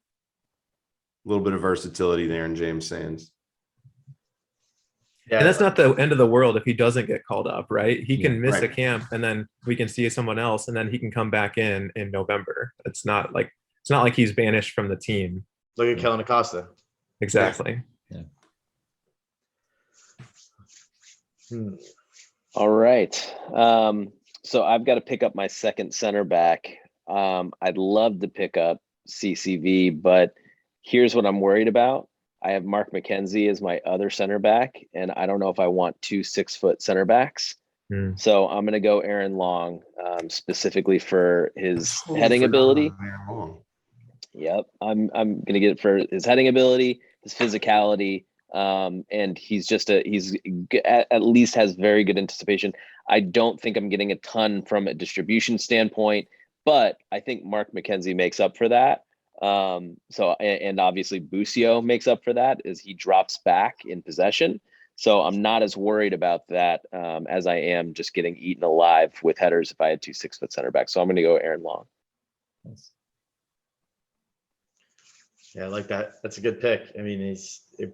little bit of versatility there in James Sands. Yeah, And that's not the end of the world if he doesn't get called up, right? He can miss right. a camp, and then we can see someone else, and then he can come back in November. It's not like he's banished from the team. look at Kellen Acosta. Exactly. All right. So I've got to pick up my second center back. I'd love to pick up CCV, but here's what I'm worried about. I have Mark McKenzie as my other center back, and I don't know if I want 2 6-foot center backs. So I'm going to go Aaron Long, specifically for his heading ability. Yep. I'm going to get it for his heading ability, his physicality, and he's at least has very good anticipation. I don't think I'm getting a ton from a distribution standpoint, but I think Mark McKenzie makes up for that. And obviously Busio makes up for that as he drops back in possession. So I'm not as worried about that as I am just getting eaten alive with headers if I had 2 6-foot center backs. So I'm going to go Aaron Long. Yeah, I like that. That's a good pick. I mean,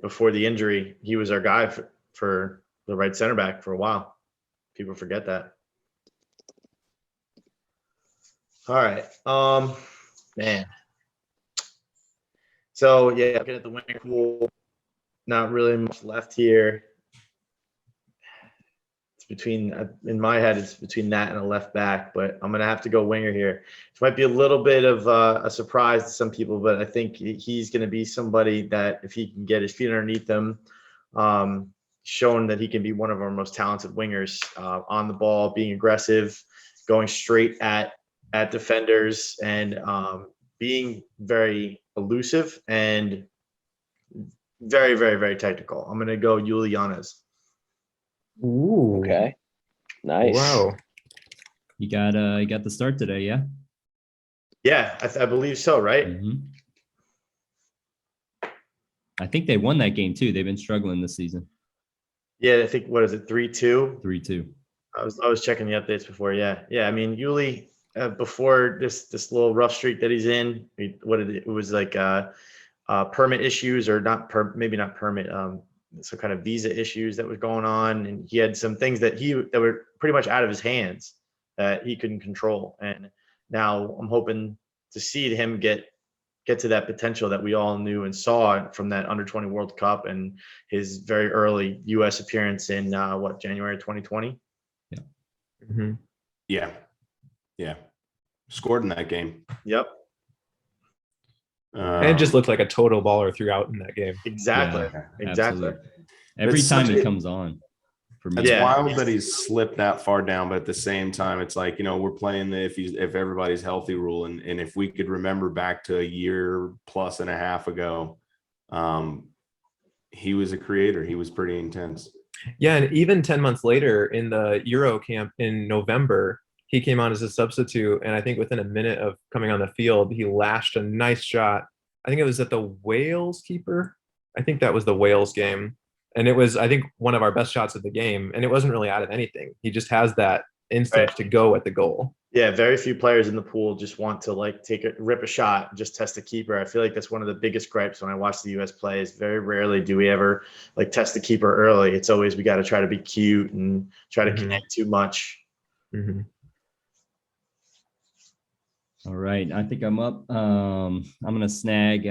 before the injury, he was our guy for the right center back for a while. People forget that. All right. Man. So, yeah, looking at the winning pool, not really much left here. It's between, in my head, it's between that and a left back, but I'm going to have to go winger here. It might be a little bit of a surprise to some people, but I think he's going to be somebody that if he can get his feet underneath him, shown that he can be one of our most talented wingers on the ball, being aggressive, going straight at defenders, and being very elusive and very, very, very technical. I'm going to go Julianes. Ooh. Okay. Nice. Wow. You got the start today, yeah? Yeah, I believe so, right? Mhm. I think they won that game too. They've been struggling this season. Yeah, I think, what is it, 3-2? 3-2. I was checking the updates before. Yeah. I mean, Yuli, before this little rough streak that he's in, it was like permit issues, or maybe not permit, some kind of visa issues that was going on, and he had some things that were pretty much out of his hands that he couldn't control. And now I'm hoping to see him get to that potential that we all knew and saw from that under-20 World Cup and his very early U.S. appearance in January 2020. Yeah. Mm-hmm. Yeah. Scored in that game. Yep. And it just looked like a total baller throughout in that game. Exactly. Yeah, Exactly. absolutely. Every It's time such it a- comes on. For me. It's Yeah. wild that he's slipped that far down, but at the same time, it's like, we're playing the if everybody's healthy rule, and if we could remember back to a year plus and a half ago, he was a creator. He was pretty intense. Yeah, and even 10 months later in the Euro camp in November, he came on as a substitute, and I think within a minute of coming on the field, he lashed a nice shot. I think it was at the Wales keeper. I think that was the Wales game. And it was, I think, one of our best shots of the game, and it wasn't really out of anything. He just has that instinct Right. to go at the goal. Yeah, very few players in the pool just want to rip a shot, just test the keeper. I feel like that's one of the biggest gripes when I watch the U.S. play. Is very rarely do we ever test the keeper early. It's always we got to try to be cute and try to connect too much. Mm-hmm. All right, I think I'm up. I'm gonna snag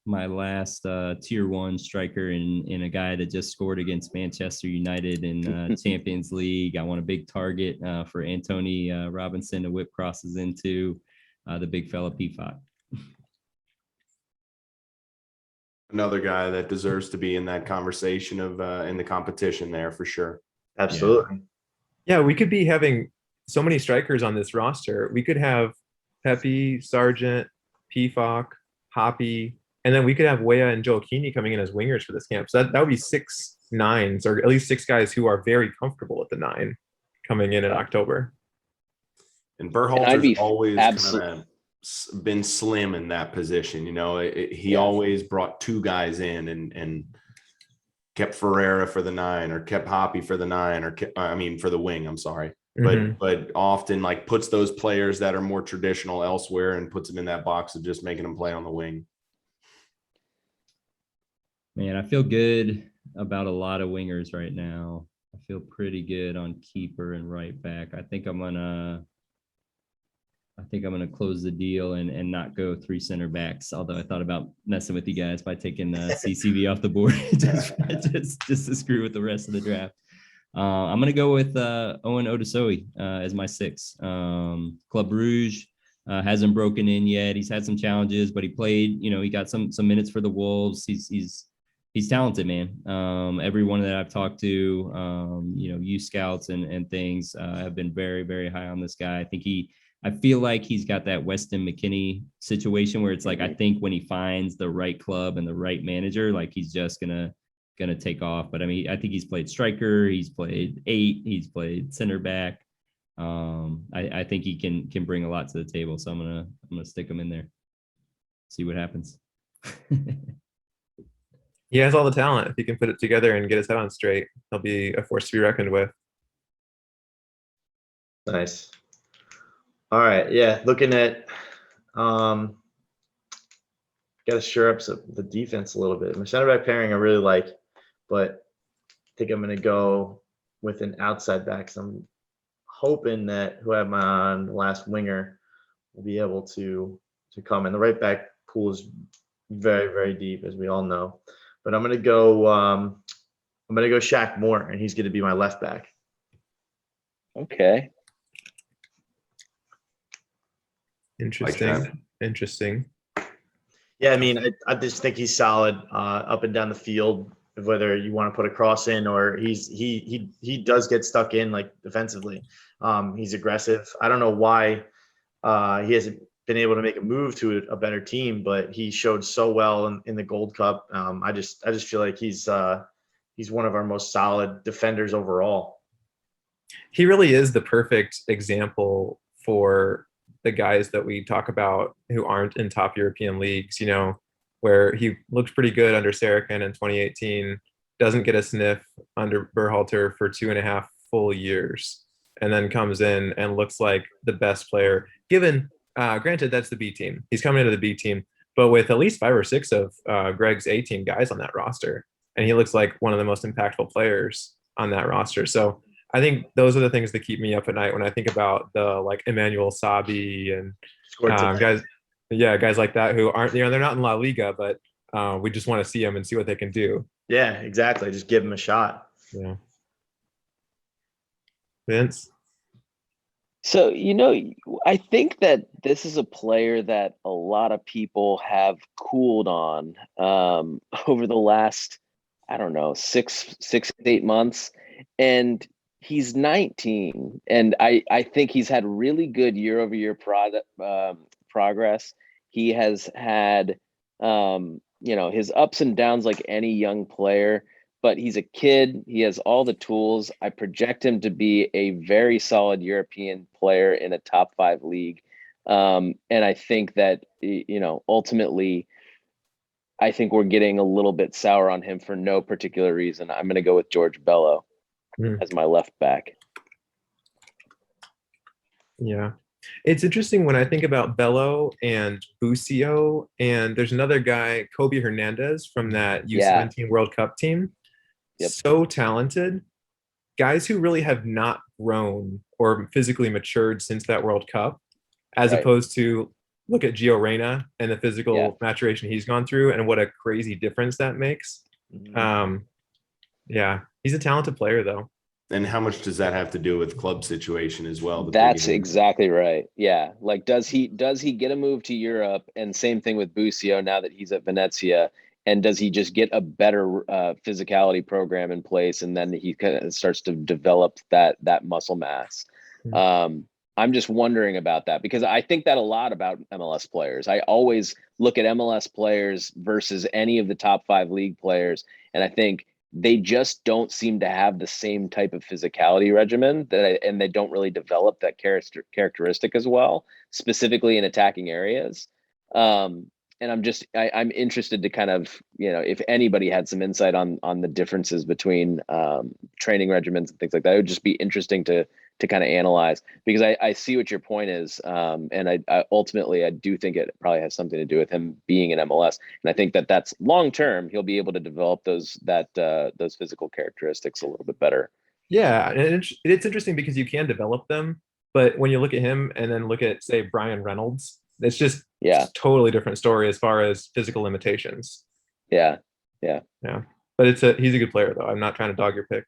my last tier 1 striker in a guy that just scored against Manchester United in Champions League. I want a big target for Antoni Robinson to whip crosses into the big fella Peacock. Another guy that deserves to be in that conversation of in the competition there for sure. Absolutely. Yeah, we could be having so many strikers on this roster. We could have Pepe, Sargent, Peacock, Hoppy, and then we could have Weah and Joaquini coming in as wingers for this camp. So that would be 6 nines, or at least 6 guys who are very comfortable at the 9 coming in October. And I'd Berhalter's be always absolute- kind of been slim in that position. He always brought 2 guys in and kept Ferreira for the 9, or kept Hoppy for the 9, or for the wing. I'm sorry. But often puts those players that are more traditional elsewhere and puts them in that box of just making them play on the wing. Man, I feel good about a lot of wingers right now. I feel pretty good on keeper and right back. I think I'm gonna close the deal and not go 3 center backs. Although I thought about messing with you guys by taking CCV off the board just to screw with the rest of the draft. I'm going to go with Owen Odusoy as my 6. Club Rouge hasn't broken in yet. He's had some challenges, but he played, he got some minutes for the Wolves. He's talented, man. Everyone that I've talked to, youth scouts and things have been very, very high on this guy. I feel like he's got that Weston McKennie situation where it's like, I think when he finds the right club and the right manager, he's just gonna take off. But I think he's played striker, he's played 8, he's played center back. I think he can bring a lot to the table. So I'm gonna stick him in there. See what happens. He has all the talent. If he can put it together and get his head on straight, he'll be a force to be reckoned with. Nice. All right. Yeah. Looking at, got to shore up the defense a little bit. My center back pairing I really like, but I think I'm going to go with an outside back. So I'm hoping that whoever on the last winger will be able to come in. The right back pool is very, very deep, as we all know. But I'm going to go Shaq Moore, and he's going to be my left back. Okay. Interesting. Yeah, I just think he's solid up and down the field. whether you want to put a cross in or he does get stuck in like defensively. He's aggressive. I don't know why he hasn't been able to make a move to a better team, but he showed so well in the Gold Cup. I just feel like he's one of our most solid defenders overall. He really is the perfect example for the guys that we talk about who aren't in top European leagues, where he looked pretty good under Saracen in 2018, doesn't get a sniff under Berhalter for 2.5 full years, and then comes in and looks like the best player, given, granted, that's the B team. He's coming into the B team, but with at least 5 or 6 of Greg's A team guys on that roster. And he looks like one of the most impactful players on that roster. So I think those are the things that keep me up at night when I think about the like Emmanuel Sabi and guys like that who aren't, they're not in La Liga, but we just want to see them and see what they can do. Yeah, exactly. Just give them a shot. Yeah. Vince? So, I think that this is a player that a lot of people have cooled on over the last, I don't know, 6-8 months. And he's 19. And I think he's had really good year-over-year progress. He has had, his ups and downs like any young player. But he's a kid. He has all the tools. I project him to be a very solid European player in a top 5 league. And I think that, ultimately, I think we're getting a little bit sour on him for no particular reason. I'm going to go with George Bello as my left back. Yeah. It's interesting when I think about Bello and Busio, and there's another guy, Kobe Hernandez from that USMNT World Cup team. Yep. So talented. Guys who really have not grown or physically matured since that World Cup, as opposed to look at Gio Reyna and the physical maturation he's gone through and what a crazy difference that makes. Mm-hmm. He's a talented player though. And how much does that have to do with club situation as well? That's exactly right. Yeah. Like, does he get a move to Europe? And same thing with Busio now that he's at Venezia. And does he just get a better physicality program in place, and then he kind of starts to develop that muscle mass? I'm just wondering about that, because I think that a lot about MLS players. I always look at MLS players versus any of the top 5 league players, and I think they just don't seem to have the same type of physicality regimen and they don't really develop that characteristic as well, specifically in attacking areas. And I'm interested to kind of, if anybody had some insight on the differences between training regimens and things like that, it would just be interesting to kind of analyze, because I see what your point is. And I ultimately, I do think it probably has something to do with him being in MLS. And I think that's long-term, he'll be able to develop those physical characteristics a little bit better. Yeah. And it's interesting because you can develop them, but when you look at him and then look at, say, Brian Reynolds, it's just totally different story as far as physical limitations. Yeah. But he's a good player though. I'm not trying to dog your pick.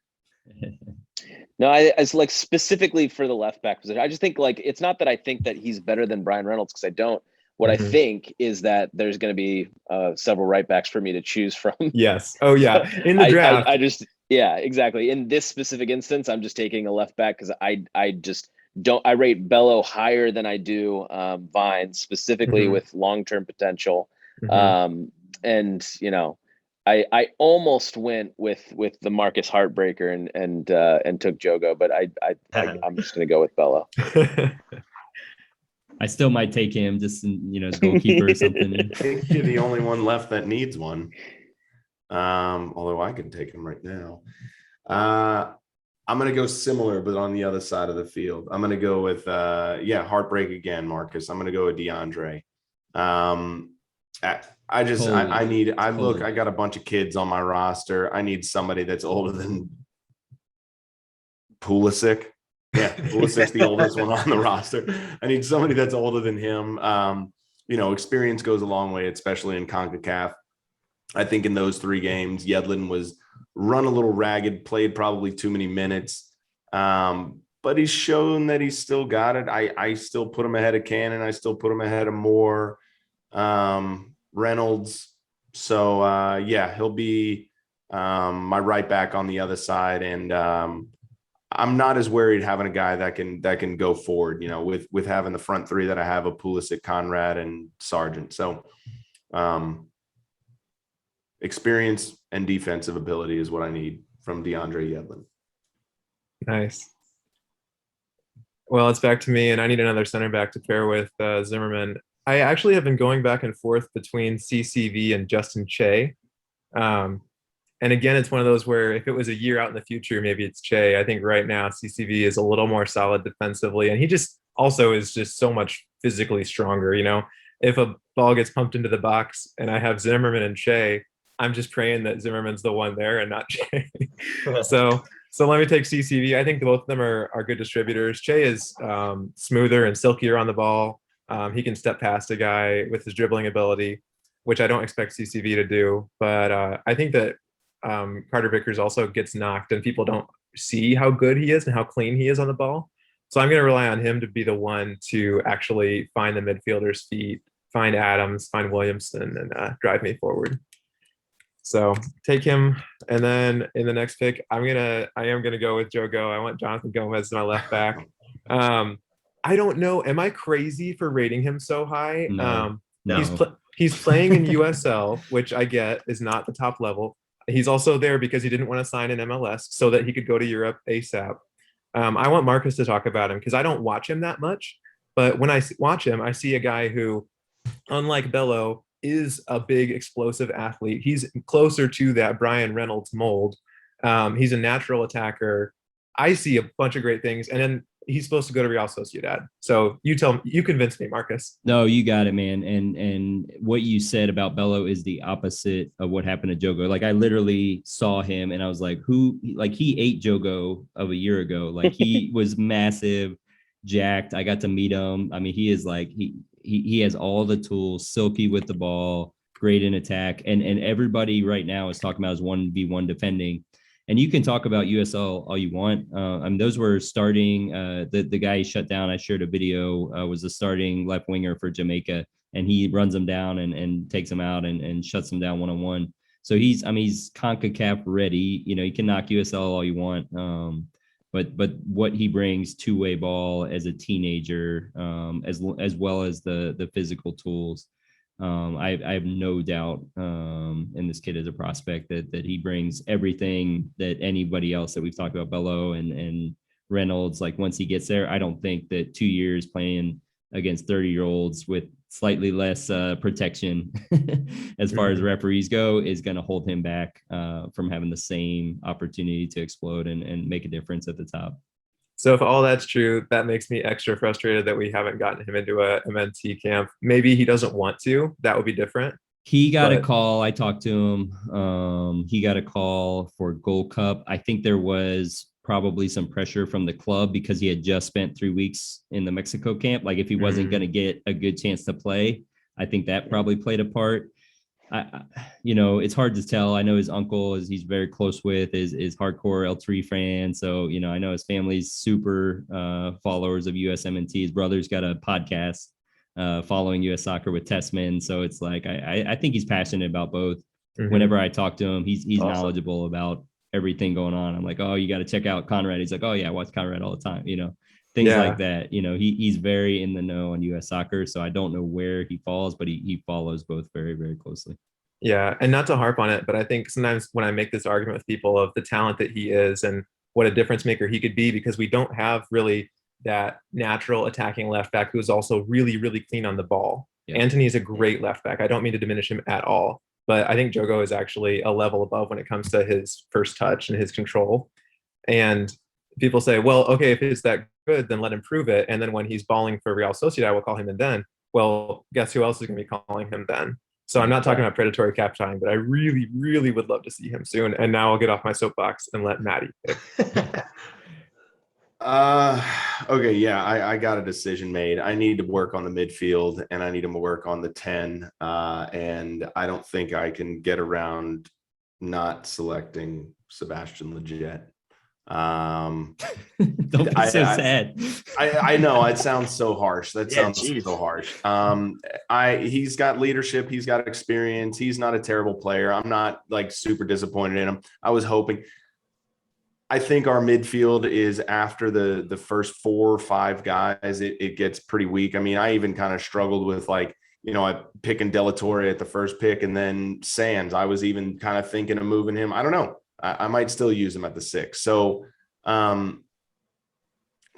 No, I like specifically for the left back position. I just think like, it's not that I think that he's better than Brian Reynolds, because I don't. What I think is that there's going to be several right backs for me to choose from. Yes. Oh yeah. In the draft. I just exactly. In this specific instance, I'm just taking a left back because I just don't. I rate Bello higher than I do Vine, specifically with long-term potential. And I almost went with the Marcus Heartbreaker and took Jogo, but I'm just going to go with Bello. I still might take him just as goalkeeper or something. I think you're the only one left that needs one. Although I can take him right now. I'm going to go similar, but on the other side of the field. I'm going to go with, Heartbreak again, Marcus. I'm going to go with DeAndre. I got a bunch of kids on my roster. I need somebody that's older than Pulisic. Yeah, Pulisic's the oldest one on the roster. I need somebody that's older than him. Experience goes a long way, especially in CONCACAF. I think in those 3 games, Yedlin was run a little ragged, played probably too many minutes. But he's shown that he's still got it. I still put him ahead of Cannon. I still put him ahead of Moore, Reynolds. So, he'll be my right back on the other side, and I'm not as worried having a guy that can go forward, with having the front three that I have of Pulisic, Conrad, and Sargent. So experience and defensive ability is what I need from DeAndre Yedlin. Nice. Well, it's back to me, and I need another center back to pair with Zimmerman. I actually have been going back and forth between CCV and Justin Che. And again, it's one of those where if it was a year out in the future, maybe it's Che. I think right now CCV is a little more solid defensively, and he just also is just so much physically stronger. If a ball gets pumped into the box and I have Zimmerman and Che, I'm just praying that Zimmerman's the one there and not Che. So let me take CCV. I think both of them are good distributors. Che is smoother and silkier on the ball. He can step past a guy with his dribbling ability, which I don't expect CCV to do. But I think that Carter Vickers also gets knocked, and people don't see how good he is and how clean he is on the ball. So I'm going to rely on him to be the one to actually find the midfielder's feet, find Adams, find Williamson, and drive me forward. So take him, and then in the next pick, I am gonna go with Joe Go. I want Jonathan Gomez as my left back. I don't know. Am I crazy for rating him so high? No. He's playing in USL, which I get is not the top level. He's also there because he didn't want to sign in MLS so that he could go to Europe ASAP. I want Marcus to talk about him because I don't watch him that much. But when I watch him, I see a guy who, unlike Bello, is a big explosive athlete. He's closer to that Brian Reynolds mold. He's a natural attacker. I see a bunch of great things. And then he's supposed to go to Real Sociedad. So you convinced me, Marcus. No, you got it, man. And what you said about Bello is the opposite of what happened to Jogo. Like I literally saw him and I was like, he ate Jogo of a year ago. Like he was massive, jacked. I got to meet him. I mean, he is like, he has all the tools, silky with the ball, great in attack. And everybody right now is talking about his 1v1 defending. And you can talk about USL all you want. I mean, those were starting, the guy he shut down, I shared a video, was the starting left winger for Jamaica. And he runs him down and takes him out and shuts him down one-on-one. So he's CONCACAF ready. You can knock USL all you want. But what he brings, two-way ball as a teenager, as well as the physical tools, I have no doubt in this kid as a prospect that he brings everything that anybody else that we've talked about, Bello and Reynolds. Like once he gets there, I don't think that 2 years playing against 30-year-olds with slightly less protection as far as referees go is going to hold him back from having the same opportunity to explode and make a difference at the top. So if all that's true, that makes me extra frustrated that we haven't gotten him into a MNT camp. Maybe he doesn't want to. That would be different. He got a call. I talked to him. He got a call for Gold Cup. I think there was probably some pressure from the club because he had just spent 3 weeks in the Mexico camp. Like if he wasn't going to get a good chance to play, I think that probably played a part. It's hard to tell. I know his uncle he's very close with is hardcore L3 fan. So, I know his family's super followers of USMNT. His brother's got a podcast following US soccer with Tessman. So it's like, I think he's passionate about both. Whenever I talk to him, he's awesome. Knowledgeable about everything going on. I'm like, oh, you got to check out Conrad. He's like, oh yeah, I watch Conrad all the time. Things like that. He's very in the know on US soccer. So I don't know where he falls, but he follows both very, very closely. Yeah. And not to harp on it, but I think sometimes when I make this argument with people of the talent that he is and what a difference maker he could be, because we don't have really that natural attacking left back who is also really, really clean on the ball. Yeah. Antoni is a great left back. I don't mean to diminish him at all, but I think Jogo is actually a level above when it comes to his first touch and his control. And people say, well, okay, if it's that good, then let him prove it. And then when he's balling for Real Sociedad, we'll call him in then. Well, guess who else is going to be calling him then? So I'm not talking about predatory cap tying, but I really, really would love to see him soon. And now I'll get off my soapbox and let Matty pick. Okay, yeah, I got a decision made. I need to work on the midfield and I need to work on the 10. And I don't think I can get around not selecting Sebastian Lletget. Don't be so sad. I know it sounds so harsh. That Yeah, sounds geez. so harsh. He's got leadership. He's got experience. He's not a terrible player. I'm not like super disappointed in him. I was hoping. I think our midfield is after the first 4 or 5 guys, it gets pretty weak. I mean, I even kind of struggled with like, I picking De La Torre at the first pick and then Sands. I was even kind of thinking of moving him. I don't know. I might still use him at the 6. So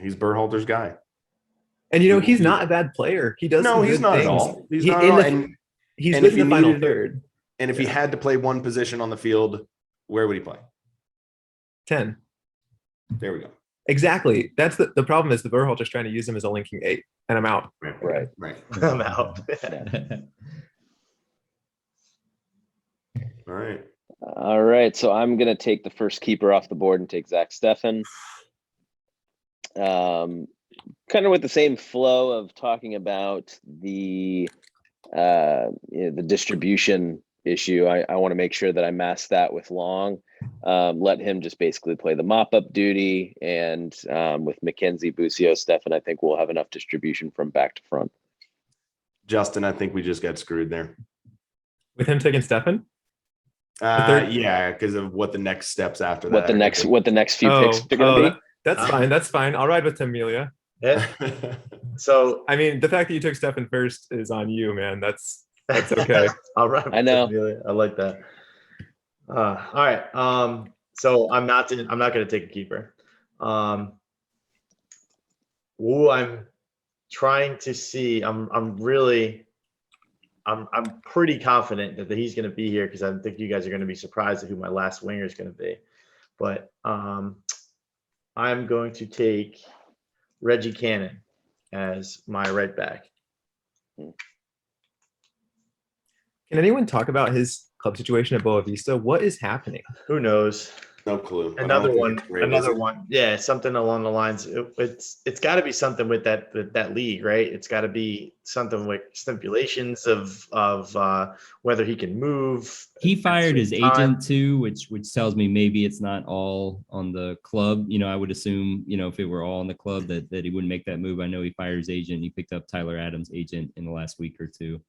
he's Berhalter's guy. And he's not a bad player. He does. No, he's not things. at all. He's not at all. He's and good if in the he final needed- third. And if he had to play one position on the field, where would he play? 10. There we go. Exactly. That's the problem is the Berhalter's trying to use him as a linking 8, and I'm out. Right. I'm out. All right. All right. So I'm going to take the first keeper off the board and take Zach Steffen. Kind of with the same flow of talking about the distribution issue. I want to make sure that I mask that with Long. Let him just basically play the mop-up duty, and with McKenzie, Busio, Steffen, I think we'll have enough distribution from back to front. Justin, I think we just got screwed there. With him taking Steffen? Yeah, because of what the next steps after that. What the next few picks are going to be. That's fine. That's fine. I'll ride with Tim Melia. Yeah. So I mean, the fact that you took Steffen first is on you, man. That's okay. all right. I know. I like that. All right. So I'm not going to take a keeper. Who I'm trying to see. I'm pretty confident that he's going to be here because I think you guys are going to be surprised at who my last winger is going to be. But I'm going to take Reggie Cannon as my right back. Can anyone talk about his club situation at Boa Vista? What is happening? Who knows? No clue. Another one. Yeah, something along the lines. It's got to be something with that league, right? It's got to be something with stipulations of whether he can move. He fired his agent too, which tells me maybe it's not all on the club. I would assume, if it were all on the club that he wouldn't make that move. I know he fired his agent. He picked up Tyler Adams' agent in the last week or two.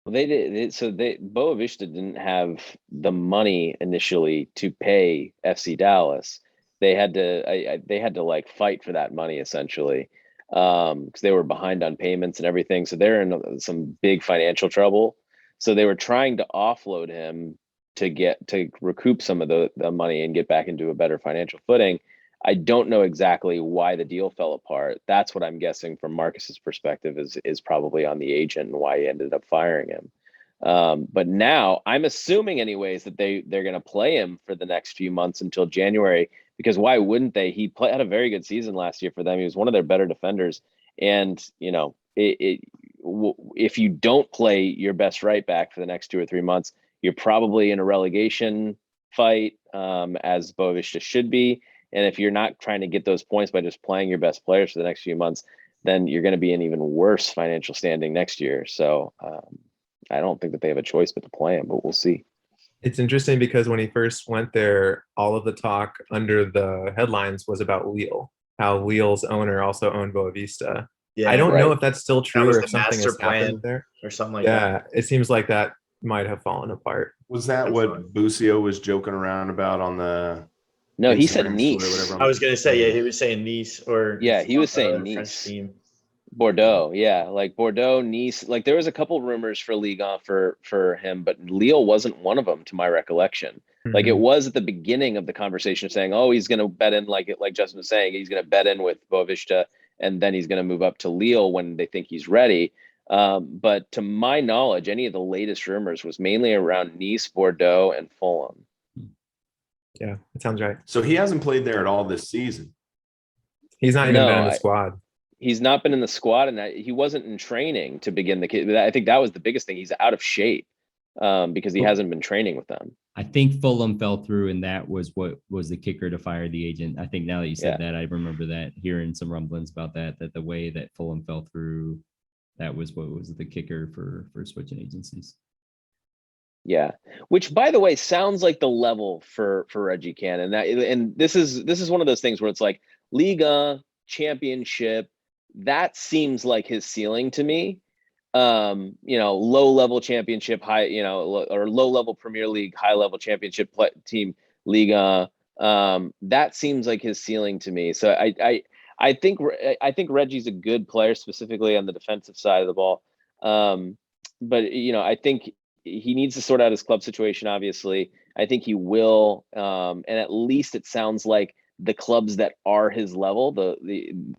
Well, they did. So Boa Vista didn't have the money initially to pay FC Dallas. They had to like fight for that money essentially, because they were behind on payments and everything. So they're in some big financial trouble. So they were trying to offload him to recoup some of the money and get back into a better financial footing. I don't know exactly why the deal fell apart. That's what I'm guessing from Marcus's perspective is probably on the agent and why he ended up firing him. But now I'm assuming anyways that they're going to play him for the next few months until January, because why wouldn't they? He had a very good season last year for them. He was one of their better defenders. And, if you don't play your best right back for the next 2 or 3 months, you're probably in a relegation fight, as Boa Vista should be. And if you're not trying to get those points by just playing your best players for the next few months, then you're going to be in even worse financial standing next year. So I don't think that they have a choice but to play him, but we'll see. It's interesting because when he first went there, all of the talk under the headlines was about Lille, how Lille's owner also owned Boa Vista. Yeah, I don't know if that's still true or if something master has plan happened there. or something like that. Yeah, it seems like that might have fallen apart. Was that what Busio was joking around about on the? No, he said Instagram Nice. story or whatever? I was gonna say, yeah, he was saying Nice or He was saying French Nice. team. Bordeaux, yeah, like Bordeaux, Nice. Like there was a couple rumors for Ligue 1 for him, but Lille wasn't one of them, to my recollection. Like it was at the beginning of the conversation saying, "Oh, he's going to bet in," like Justin was saying, he's going to bet in with Boa Vista, and then he's going to move up to Lille when they think he's ready. But to my knowledge, any of the latest rumors was mainly around Nice, Bordeaux, and Fulham. Yeah, that sounds right. So he hasn't played there at all this season. He's not even been in the squad. He's not been in the squad, and he wasn't in training to begin the. I think that was the biggest thing. He's out of shape because he hasn't been training with them. I think Fulham fell through, and that was what was the kicker to fire the agent. I think now that you said that, I remember that, hearing some rumblings about that the way that Fulham fell through, that was what was the kicker for switching agencies. Yeah, which by the way sounds like the level for Reggie Cannon. And this is one of those things where it's like Liga, Championship, that seems like his ceiling to me. Low level Championship, high, or low level Premier League, high level Championship team, Liga. That seems like his ceiling to me. So I think Reggie's a good player, specifically on the defensive side of the ball. But I think he needs to sort out his club situation, obviously. I think he will. And at least it sounds like the clubs that are his level,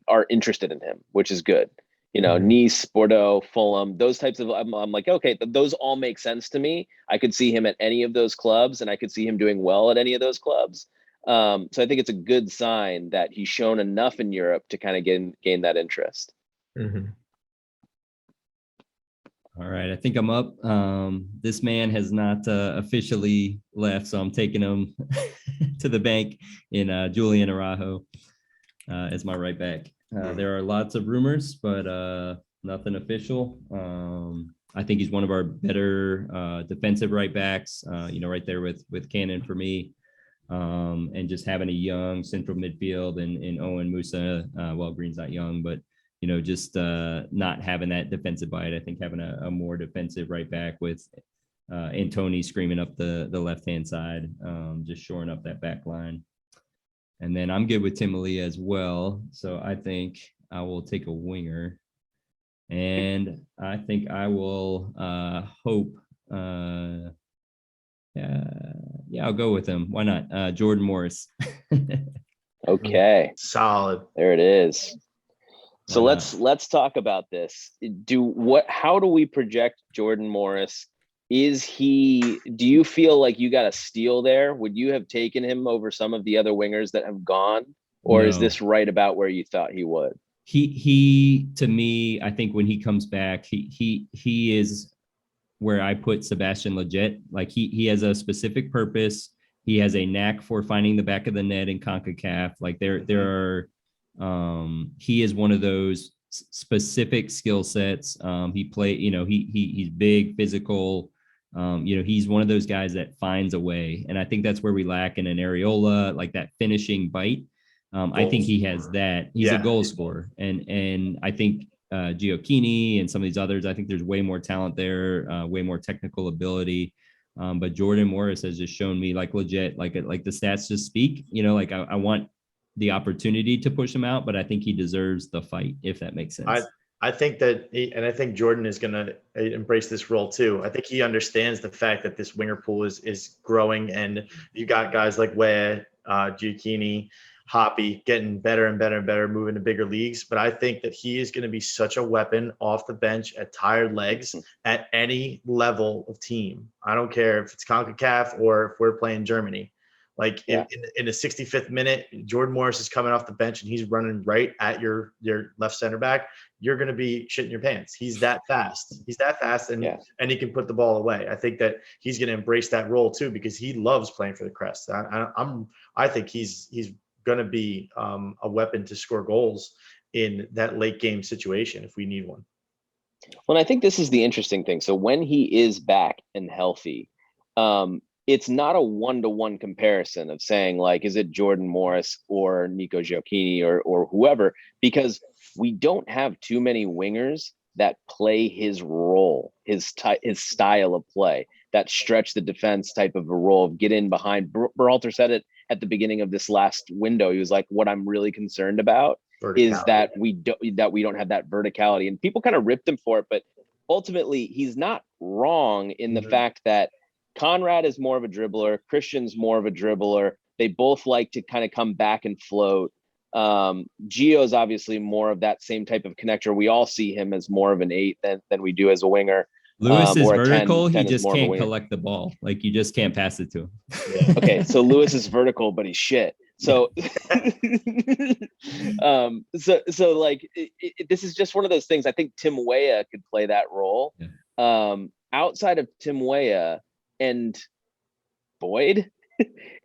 are interested in him, which is good. Nice, Bordeaux, Fulham, those types of, I'm like, okay, those all make sense to me. I could see him at any of those clubs, and I could see him doing well at any of those clubs. So I think it's a good sign that he's shown enough in Europe to kind of gain that interest. Mm-hmm. All right, I think I'm up. This man has not officially left, so I'm taking him to the bank in Julian Arago as my right back. There are lots of rumors, but nothing official. I think he's one of our better defensive right backs, right there with Cannon for me. And just having a young central midfield and Owen Musa, Green's not young, but just not having that defensive bite. I think having a more defensive right back with Antoni screaming up the left-hand side, just shoring up that back line. And then I'm good with Tim Malia as well. So I think I will take a winger. And I think I will hope. I'll go with him. Why not? Jordan Morris. Okay. Solid. There it is. So let's talk about this. How do we project Jordan Morris? Do you feel like you got a steal there? Would you have taken him over some of the other wingers that have gone? Or is this right about where you thought he would? He to me, I think when he comes back, he is where I put Sebastian Lletget. Like he has a specific purpose. He has a knack for finding the back of the net in CONCACAF. Like there are he is one of those specific skill sets. He's big, physical. He's one of those guys that finds a way. And I think that's where we lack in an Areola, like that finishing bite. I think he has that. He's a goal scorer. And I think Gioacchini and some of these others, I think there's way more talent there, way more technical ability. But Jordan Morris has just shown me like legit, like the stats just speak, I want the opportunity to push him out, but I think he deserves the fight, if that makes sense. I think that, and I think Jordan is going to embrace this role too. I think he understands the fact that this winger pool is growing, and you got guys like Wea, Gioacchini, Hoppy getting better and better and better, moving to bigger leagues. But I think that he is going to be such a weapon off the bench at tired legs at any level of team. I don't care if it's CONCACAF or if we're playing Germany. Like in the 65th minute, Jordan Morris is coming off the bench and he's running right at your left center back. You're going to be shitting your pants. He's that fast. And he can put the ball away. I think that he's going to embrace that role too, because he loves playing for the Crest. I think he's going to be a weapon to score goals in that late game situation if we need one. Well, I think this is the interesting thing. So when he is back and healthy, it's not a one-to-one comparison of saying like, is it Jordan Morris or Nico Gioacchini or whoever, because we don't have too many wingers that play his role, his style of play, that stretch the defense type of a role of get in behind. Berhalter said it at the beginning of this last window. He was like, what I'm really concerned about is that we don't have that verticality, and people kind of ripped him for it, but ultimately he's not wrong in the fact that Conrad is more of a dribbler. Christian's more of a dribbler. They both like to kind of come back and float. Gio's obviously more of that same type of connector. We all see him as more of an 8 than we do as a winger. Lewis is vertical. 10 he just can't collect the ball. Like you just can't pass it to him. Okay, so Lewis is vertical, but he's shit. So, so like this is just one of those things. I think Tim Weah could play that role. Yeah. Outside of Tim Weah and Boyd,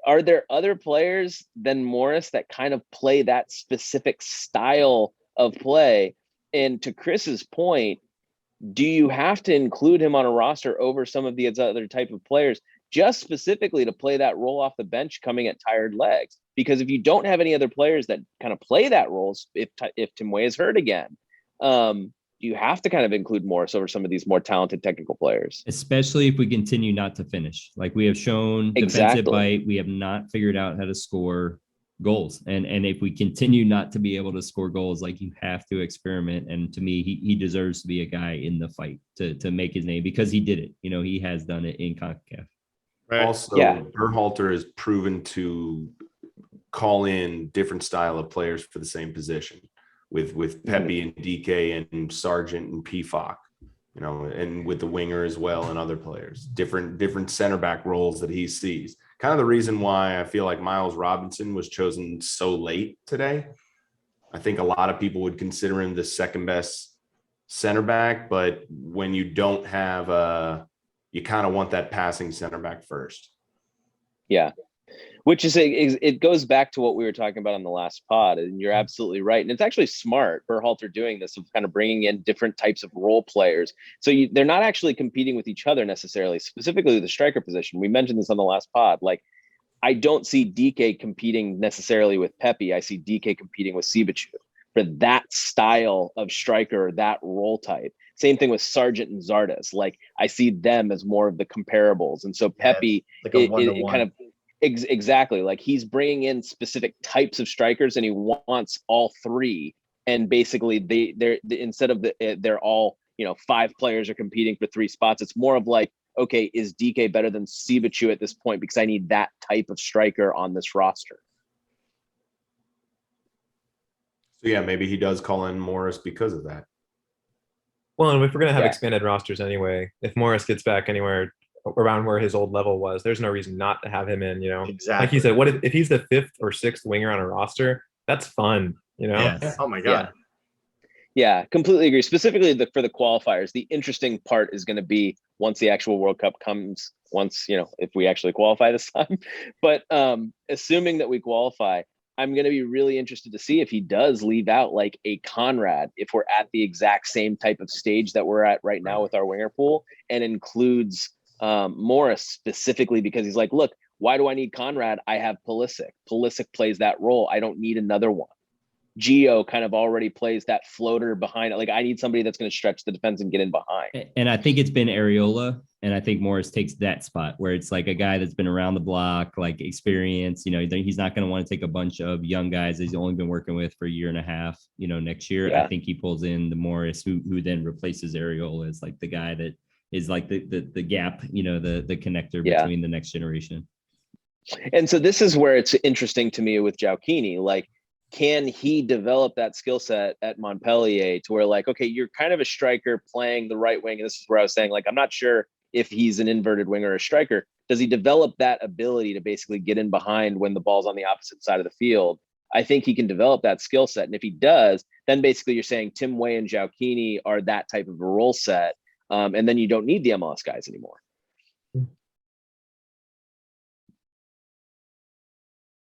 are there other players than Morris that kind of play that specific style of play? And to Chris's point, do you have to include him on a roster over some of the other type of players just specifically to play that role off the bench coming at tired legs? Because if you don't have any other players that kind of play that role, if Tim Weah is hurt again, you have to kind of include Morris over some of these more talented technical players. Especially if we continue not to finish. Like we have shown defensive bite, we have not figured out how to score goals. And if we continue not to be able to score goals, like you have to experiment. And to me, he deserves to be a guy in the fight to make his name, because he did it. You know, he has done it in CONCACAF. Right. Also, Berhalter has proven to call in different style of players for the same position with Pepe and DK and Sargent and PFOC, you know, and with the winger as well and other players, different center back roles that he sees. Kind of the reason why I feel like Miles Robinson was chosen so late today. I think a lot of people would consider him the second best center back, but when you don't have you kind of want that passing center back first. Yeah. Which is it goes back to what we were talking about on the last pod, and you're absolutely right. And it's actually smart Berhalter doing this, of kind of bringing in different types of role players. So they're not actually competing with each other necessarily, specifically the striker position. We mentioned this on the last pod. Like, I don't see DK competing necessarily with Pepe. I see DK competing with Sibachu for that style of striker, that role type. Same thing with Sargent and Zardes. Like, I see them as more of the comparables. And so Pepe, like a one-to-one. kind of exactly, like he's bringing in specific types of strikers, and he wants all three. And basically, they're instead of they're all, you know, 5 players are competing for 3 spots. It's more of like, okay, is DK better than Sibachu at this point? Because I need that type of striker on this roster. So yeah, maybe he does call in Morris because of that. Well, and if we're going to have expanded rosters anyway, if Morris gets back anywhere around where his old level was, there's no reason not to have him in, you know. Exactly. Like you said, what if he's the 5th or 6th winger on a roster? That's fun, you know. Yes. Oh my God. Yeah, completely agree. Specifically for the qualifiers, the interesting part is going to be once the actual World Cup comes, once, you know, if we actually qualify this time. But assuming that we qualify, I'm going to be really interested to see if he does leave out like a Conrad, if we're at the exact same type of stage that we're at right now with our winger pool, and includes Morris specifically because he's like, look, why do I need Conrad? I have Pulisic. Pulisic plays that role. I don't need another one. Gio kind of already plays that floater behind it. Like, I need somebody that's going to stretch the defense and get in behind. And I think it's been Areola, and I think Morris takes that spot where it's like a guy that's been around the block, like experience. You know, he's not going to want to take a bunch of young guys that he's only been working with for a year and a half. You know, next year, I think he pulls in the Morris, who then replaces Areola as like the guy that is like the gap, you know, the connector between the next generation. And so this is where it's interesting to me with Giacchini. Like, can he develop that skill set at Montpellier to where, like, okay, you're kind of a striker playing the right wing. And this is where I was saying, like, I'm not sure if he's an inverted winger or a striker. Does he develop that ability to basically get in behind when the ball's on the opposite side of the field? I think he can develop that skill set. And if he does, then basically you're saying Tim Weah and Giacchini are that type of a role set. And then you don't need the MLS guys anymore.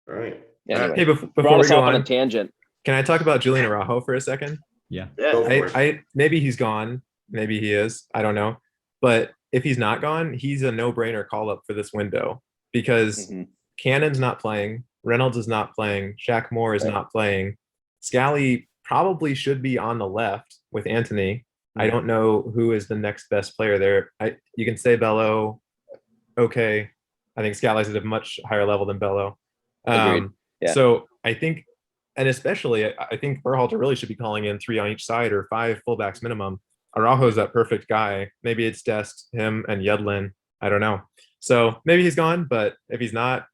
All right. Anyway, Hey, before we go on a tangent, can I talk about Julian Arago for a second? Yeah. I maybe he's gone, maybe he is, I don't know. But if he's not gone, he's a no-brainer call-up for this window, because Cannon's not playing, Reynolds is not playing, Shaq Moore is not playing. Scally probably should be on the left with Antoni. I don't know who is the next best player there. You can say Bello. Okay. I think Scally's at a much higher level than Bello. Agreed. Yeah. So I think, and especially, I think Berhalter really should be calling in 3 on each side or 5 fullbacks minimum. Araujo's that perfect guy. Maybe it's Dest, him, and Yedlin. I don't know. So maybe he's gone, but if he's not,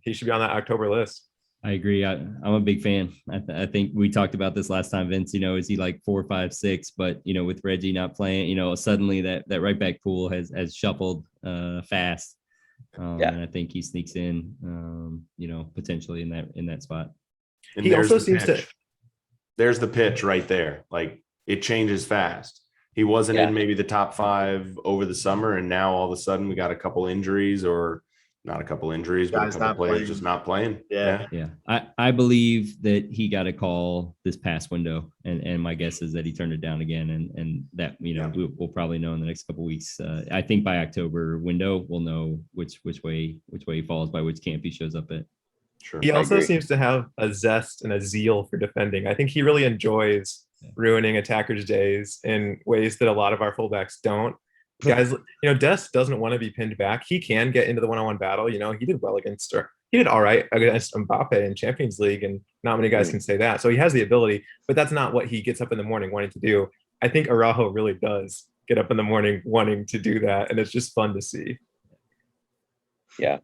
he should be on that October list. I agree. I'm a big fan. I think we talked about this last time, Vince. You know, is he like 4, 5, 6? But, you know, with Reggie not playing, you know, suddenly that right back pool has shuffled fast. And I think he sneaks in, you know, potentially in that spot. And he also seems there's the pitch right there. Like, it changes fast. He wasn't in maybe the top 5 over the summer, and now all of a sudden we got a couple injuries, or not a couple injuries, but a Guys couple not players playing. just not playing. Yeah. Yeah, I believe that he got a call this past window, and my guess is that he turned it down again, and that we'll probably know in the next couple of weeks. I think by October window we'll know which way he falls, by which camp he shows up at. Sure. He also agree. seems to have a zest and a zeal for defending. I think he really enjoys ruining attackers' days in ways that a lot of our fullbacks don't. Guys, Dest doesn't want to be pinned back. He can get into the one-on-one battle. He did well he did all right against Mbappe in Champions League, and not many guys can say that. So he has the ability, but that's not what he gets up in the morning wanting to do. I think Araujo really does get up in the morning wanting to do that, and it's just fun to see. Yeah.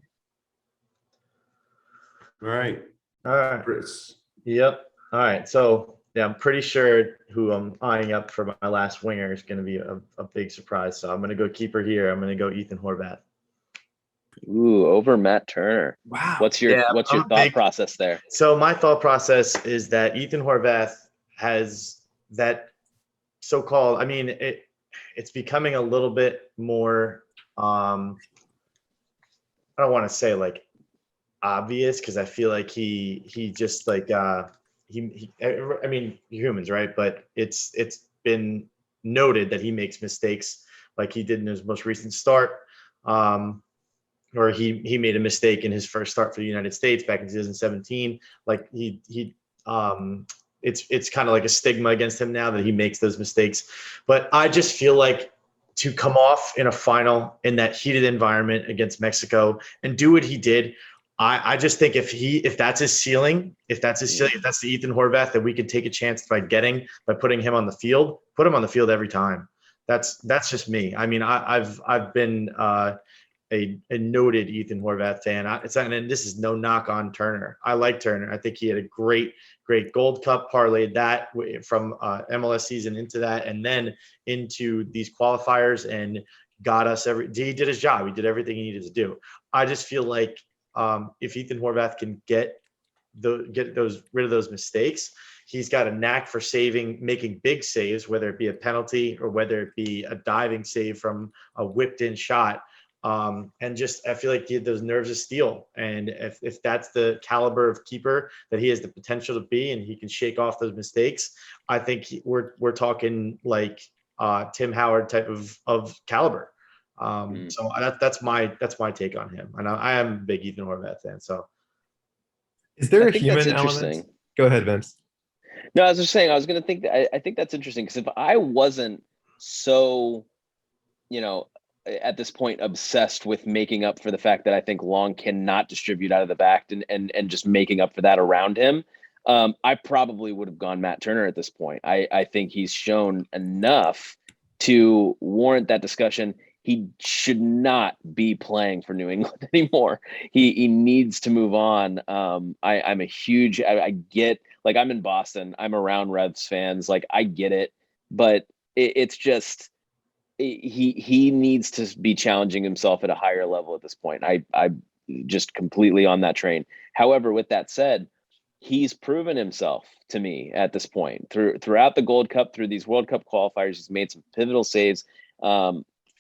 All right. All right. Chris. Yep. All right. So yeah, I'm pretty sure who I'm eyeing up for my last winger is going to be a big surprise. So I'm going to go keeper here. I'm going to go Ethan Horvath. Ooh, over Matt Turner. Wow. What's your thought process there? So my thought process is that Ethan Horvath has that so-called, I mean, it's becoming a little bit more, I don't want to say like obvious, because I feel like he just like, I mean, humans, right? But it's been noted that he makes mistakes like he did in his most recent start. Or he made a mistake in his first start for the United States back in 2017. Like it's kind of like a stigma against him now that he makes those mistakes. But I just feel like to come off in a final in that heated environment against Mexico and do what he did, I just think if that's his ceiling, if that's the Ethan Horvath that we can take a chance by putting him on the field, put him on the field every time. That's just me. I mean, I've been a noted Ethan Horvath fan. And this is no knock on Turner. I like Turner. I think he had a great Gold Cup, parlayed that from MLS season into that, and then into these qualifiers, and got us he did his job. He did everything he needed to do. I just feel like if Ethan Horvath can get rid of those mistakes, he's got a knack for making big saves, whether it be a penalty or whether it be a diving save from a whipped in shot. And just, I feel like he had those nerves of steel. And if that's the caliber of keeper that he has the potential to be, and he can shake off those mistakes, I think we're talking like Tim Howard type of caliber. So that's my take on him. And I am a big Ethan Horvath fan. So is there I a think human that's element? interesting. Go ahead, Vince. No, I was just saying, I was going to think that I think that's interesting, because if I wasn't so, at this point obsessed with making up for the fact that I think Long cannot distribute out of the back and just making up for that around him, I probably would have gone Matt Turner at this point. I think he's shown enough to warrant that discussion. He should not be playing for New England anymore. He needs to move on. I'm a huge, I get, like, I'm in Boston. I'm around Revs fans. Like, I get it, but it's just, he needs to be challenging himself at a higher level at this point. I just completely on that train. However, with that said, he's proven himself to me at this point throughout the Gold Cup, through these World Cup qualifiers. He's made some pivotal saves.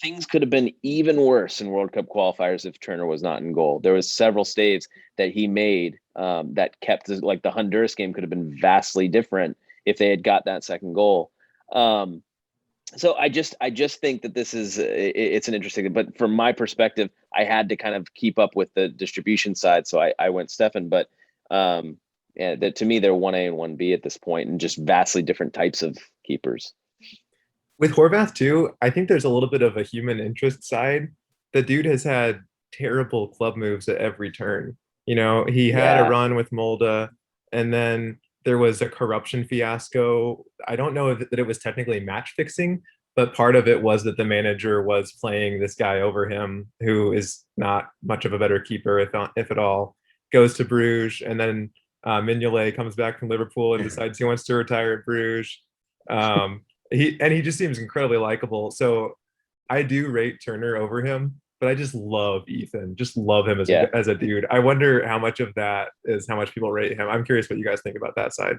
Things could have been even worse in World Cup qualifiers if Turner was not in goal. There was several saves that he made that kept, like the Honduras game could have been vastly different if they had got that second goal. So I just think that this is, it's an interesting, but from my perspective, I had to kind of keep up with the distribution side. So I went Stefan, but to me, they're 1A and 1B at this point, and just vastly different types of keepers. With Horvath too, I think there's a little bit of a human interest side. The dude has had terrible club moves at every turn. He had a run with Molde, and then there was a corruption fiasco. I don't know that it was technically match fixing, but part of it was that the manager was playing this guy over him, who is not much of a better keeper, if at all. Goes to Bruges, and then Mignolet comes back from Liverpool and decides he wants to retire at Bruges. He just seems incredibly likable. So I do rate Turner over him, but I just love Ethan. Just love him as a dude. I wonder how much of that is how much people rate him. I'm curious what you guys think about that side.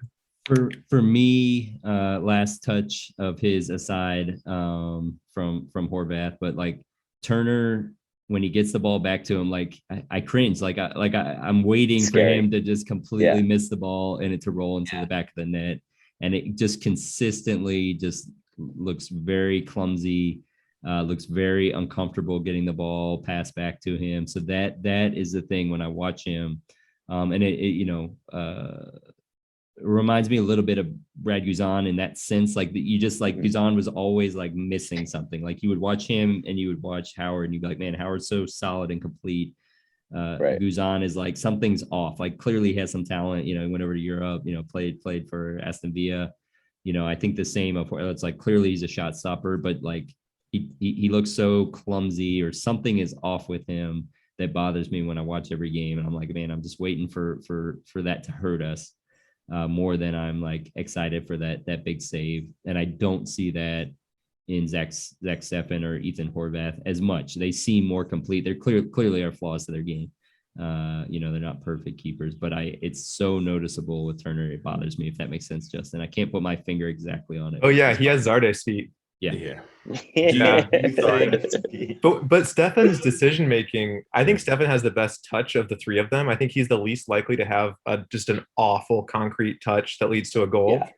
For me, last touch of his aside from Horvath, but like Turner when he gets the ball back to him, like I cringe, I'm waiting Scary. for him to just completely Yeah. miss the ball and it to roll into the back of the net. And it just consistently just looks very clumsy, looks very uncomfortable getting the ball passed back to him. So that is the thing when I watch him. And it reminds me a little bit of Brad Guzan in that sense. Like you just like Guzan was always like missing something. Like you would watch him and you would watch Howard and you'd be like, man, Howard's so solid and complete. Right. Guzan is like something's off. Like clearly he has some talent. He went over to Europe. Played for Aston Villa. I think the same. It's like clearly he's a shot stopper, but like he looks so clumsy or something is off with him that bothers me when I watch every game. And I'm like, man, I'm just waiting for that to hurt us. More than I'm like excited for that big save. And I don't see that in Zach Steffen or Ethan Horvath as much. They seem more complete. There clearly are flaws to their game. They're not perfect keepers, but it's so noticeable with Turner. It bothers me, if that makes sense, Justin. I can't put my finger exactly on it. Oh yeah, he has Zardes feet. Yeah. But Stephan's decision making, I think Stephan has the best touch of the three of them. I think he's the least likely to have just an awful concrete touch that leads to a goal. Yeah.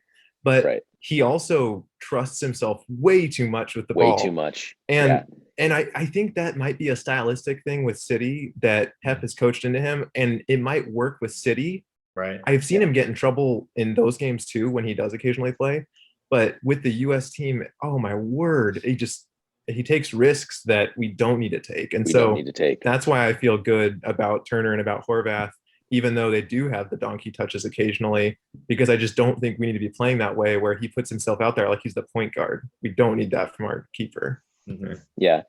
But he also trusts himself way too much with the ball. Way too much. And I think that might be a stylistic thing with City that Pep has coached into him, and it might work with City. Right. I've seen him get in trouble in those games too when he does occasionally play. But with the U.S. team, oh my word, he takes risks that we don't need to take. And that's why I feel good about Turner and about Horvath, even though they do have the donkey touches occasionally, because I just don't think we need to be playing that way where he puts himself out there like he's the point guard. We don't need that from our keeper. Mm-hmm. Yeah.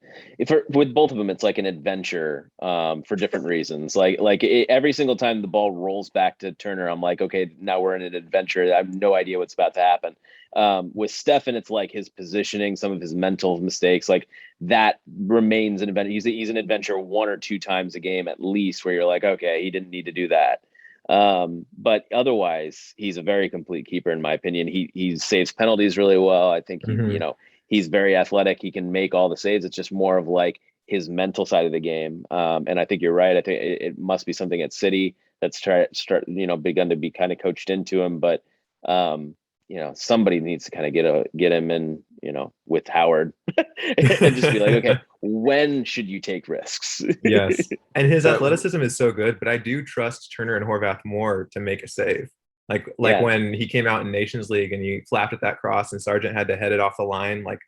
With both of them, it's like an adventure for different reasons. Every single time the ball rolls back to Turner, I'm like, okay, now we're in an adventure. I have no idea what's about to happen. With Stephan, it's like his positioning, some of his mental mistakes, like that remains an adventure. He's an adventure one or two times a game at least, where you're like, okay, he didn't need to do that. But otherwise, he's a very complete keeper, in my opinion. He saves penalties really well. I think he's very athletic. He can make all the saves. It's just more of like his mental side of the game. And I think you're right. I think it must be something at City that's begun to be kind of coached into him. But somebody needs to kind of get him in, with Howard and just be like, okay, when should you take risks? Yes. And his athleticism is so good, but I do trust Turner and Horvath more to make a save. Like when he came out in Nations League and he flapped at that cross and Sargent had to head it off the line. Like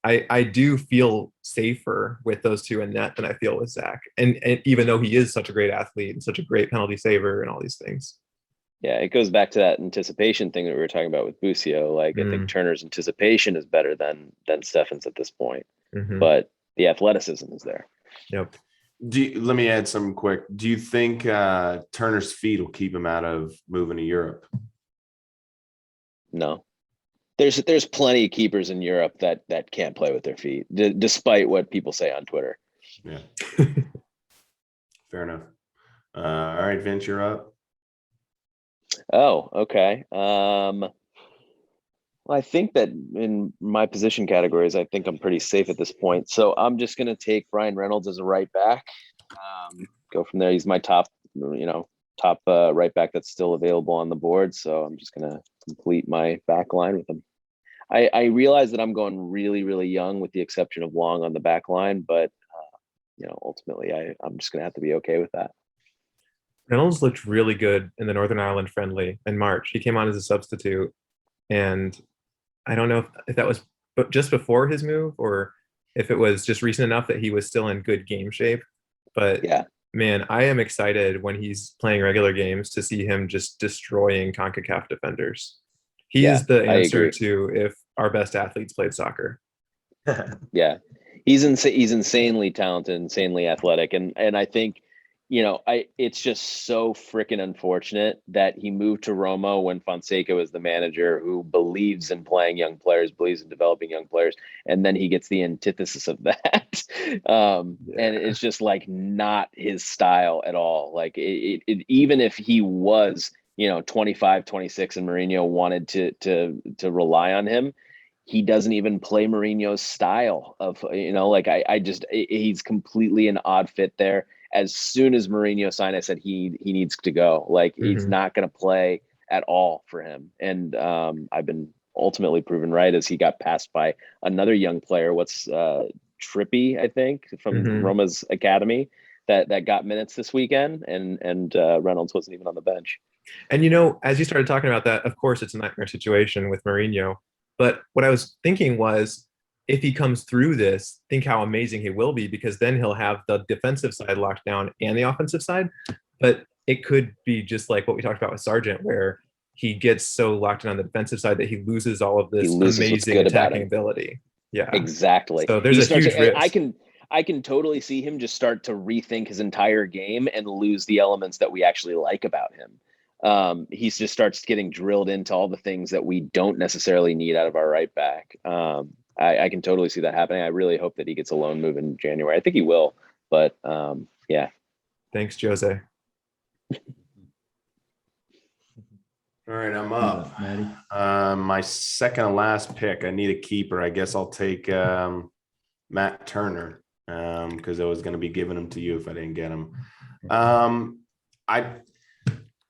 I do feel safer with those two in net than I feel with Zach. And even though he is such a great athlete and such a great penalty saver and all these things. Yeah, it goes back to that anticipation thing that we were talking about with Busio. Like I think Turner's anticipation is better than Stephan's at this point, but the athleticism is there. Yep. Let me add something quick. Do you think Turner's feet will keep him out of moving to Europe? No, there's plenty of keepers in Europe that can't play with their feet, despite what people say on Twitter. Yeah, fair enough. All right, Vince, you're up. Oh, okay. Well, I think that in my position categories, I think I'm pretty safe at this point. So I'm just going to take Ryan Reynolds as a right back. Go from there. He's my top right back that's still available on the board. So I'm just going to complete my back line with him. I realize that I'm going really, really young with the exception of Long on the back line, but ultimately I'm just going to have to be okay with that. Reynolds looked really good in the Northern Ireland friendly in March. He came on as a substitute, and I don't know if that was just before his move or if it was just recent enough that he was still in good game shape. But yeah, man, I am excited when he's playing regular games to see him just destroying CONCACAF defenders. He is the answer to if our best athletes played soccer. Yeah, he's insanely talented, insanely athletic, and I think. It's just so freaking unfortunate that he moved to Roma when Fonseca was the manager who believes in playing young players, believes in developing young players. And then he gets the antithesis of that. And it's just like not his style at all. Like even if he was, 25, 26 and Mourinho wanted to rely on him, he doesn't even play Mourinho's style of, like he's completely an odd fit there. As soon as Mourinho signed, I said he needs to go. Like he's not going to play at all for him. And I've been ultimately proven right as he got passed by another young player. What's Trippy, I think, from Roma's academy that got minutes this weekend, and Reynolds wasn't even on the bench. And as you started talking about that, of course, it's a nightmare situation with Mourinho. But what I was thinking was, if he comes through this, think how amazing he will be, because then he'll have the defensive side locked down and the offensive side. But it could be just like what we talked about with Sargent, where he gets so locked in on the defensive side that he loses all of this amazing attacking ability. Yeah, exactly. So there's a huge risk. I can totally see him just start to rethink his entire game and lose the elements that we actually like about him. He just starts getting drilled into all the things that we don't necessarily need out of our right back. I can totally see that happening. I really hope that he gets a loan move in January. I think he will, but yeah. Thanks, Jose. All right, I'm up. Matty? My second to last pick. I need a keeper. I guess I'll take Matt Turner because I was going to be giving him to you if I didn't get him.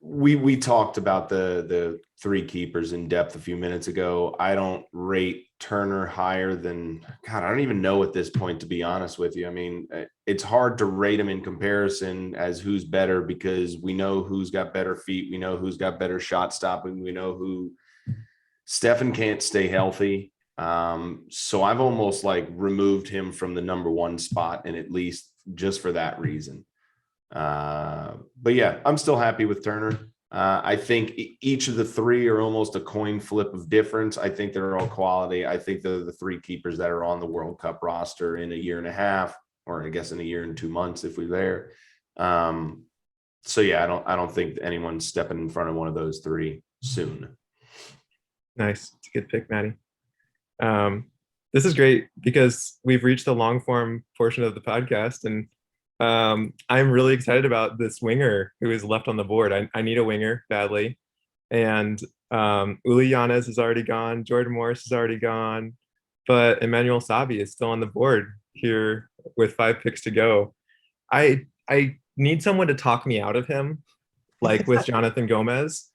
We talked about the three keepers in depth a few minutes ago. I don't rate Turner higher than God. I don't even know at this point, to be honest with you. I mean, it's hard to rate him in comparison as who's better, because we know who's got better feet. We know who's got better shot stopping. We know who Stefan can't stay healthy. So I've almost like removed him from the number one spot, and at least just for that reason. But yeah, I'm still happy with Turner. I think each of the three are almost a coin flip of difference. I think they're all quality. I think they're the three keepers that are on the World Cup roster in a year and a half, or I guess in a year and 2 months if we're there. So yeah, I don't think anyone's stepping in front of one of those three soon. Nice. It's a good pick, Matty. This is great because we've reached the long form portion of the podcast, and I'm really excited about this winger who is left on the board. I need a winger badly. And Uli Yanez is already gone. Jordan Morris is already gone. But Emmanuel Savi is still on the board here with 5 picks to go. I need someone to talk me out of him, like with Jonathan Gomez,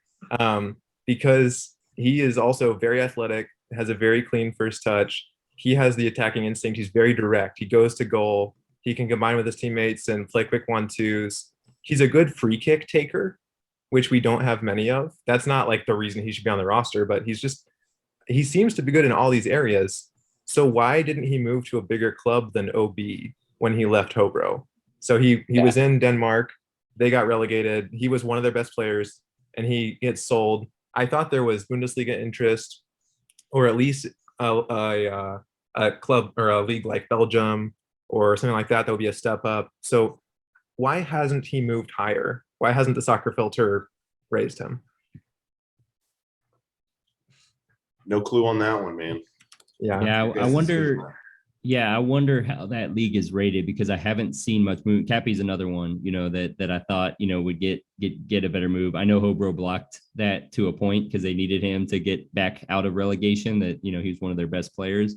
because he is also very athletic, has a very clean first touch. He has the attacking instinct. He's very direct. He goes to goal. He can combine with his teammates and play quick 1-2s. He's a good free kick taker, which we don't have many of. That's not like the reason he should be on the roster, but he seems to be good in all these areas. So why didn't he move to a bigger club than OB when he left Hobro? So he was in Denmark. They got relegated. He was one of their best players, and he gets sold. I thought there was Bundesliga interest, or at least a club or a league like Belgium or something like that would be a step up. So why hasn't he moved higher? Why hasn't the soccer filter raised him? No clue on that one, man. Yeah, I wonder. Yeah, I wonder how that league is rated, because I haven't seen much movement. Cappy's another one, that I thought, would get a better move. I know Hobro blocked that to a point because they needed him to get back out of relegation, that, he's one of their best players.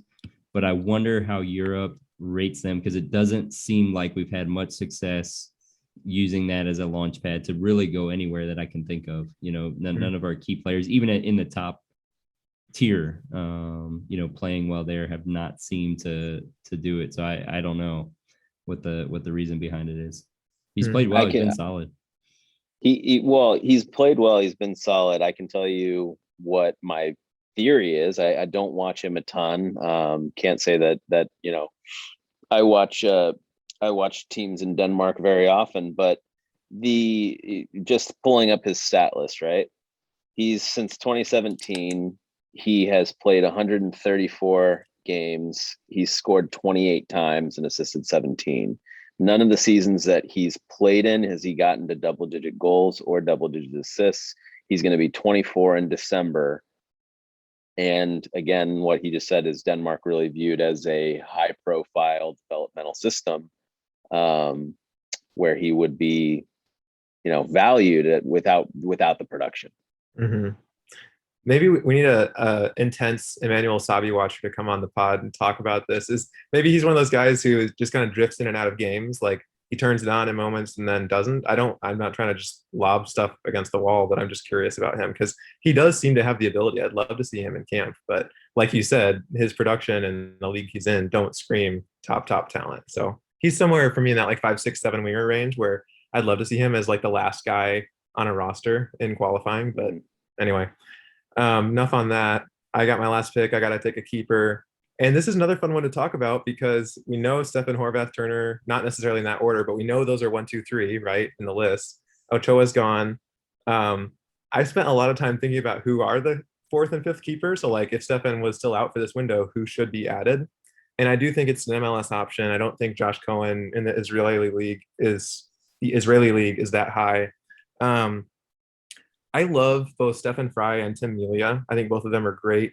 But I wonder how Europe rates them, because it doesn't seem like we've had much success using that as a launch pad to really go anywhere that I can think of. None of our key players, even in the top tier, playing well there, have not seemed to do it. So I don't know what the reason behind it is. He's played well. He's been solid. He's played well. He's been solid. I can tell you what my theory is. I don't watch him a ton. Can't say that I watch teams in Denmark very often, but just pulling up his stat list, right? He's since 2017, he has played 134 games. He's scored 28 times and assisted 17. None of the seasons that he's played in has he gotten to double-digit goals or double-digit assists. He's going to be 24 in December. And again, what he just said is Denmark really viewed as a high-profile developmental system, where he would be, valued without the production. Mm-hmm. maybe we need a intense Emmanuel Sabi watcher to come on the pod and talk about this. Is maybe he's one of those guys who just kind of drifts in and out of games. Like he turns it on in moments and then doesn't. I'm not trying to just lob stuff against the wall, but I'm just curious about him because he does seem to have the ability. I'd love to see him in camp, but like you said, his production and the league he's in don't scream top talent. So he's somewhere for me in that like 5, 6, 7 winger range where I'd love to see him as like the last guy on a roster in qualifying. But anyway, enough on that. I got my last pick. I got to take a keeper. And this is another fun one to talk about because we know Stefan, Horvath, Turner, not necessarily in that order, but we know those are 1, 2, 3, right, in the list. Ochoa's gone. I spent a lot of time thinking about who are the 4th and 5th keepers. So like if Stefan was still out for this window, who should be added? And I do think it's an MLS option. I don't think Josh Cohen in the Israeli league is that high. I love both Stefan Fry and Tim Melia. I think both of them are great.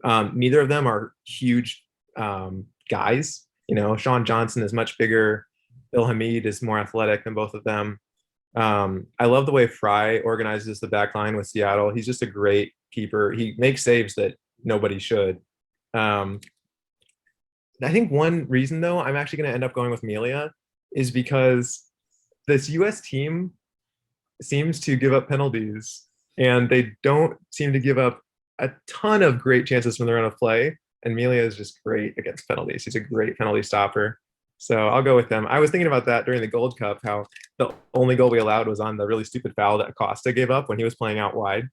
Neither of them are huge guys. You know, Sean Johnson is much bigger. Bill Hamid is more athletic than both of them. I love the way Fry organizes the back line with Seattle. He's just a great keeper. He makes saves that nobody should. I think one reason, though, I'm actually going to end up going with Melia is because this U.S. team seems to give up penalties, and they don't seem to give up a ton of great chances from the run of play. And Melia is just great against penalties. He's a great penalty stopper. So I'll go with them. I was thinking about that during the Gold Cup, how the only goal we allowed was on the really stupid foul that Acosta gave up when he was playing out wide,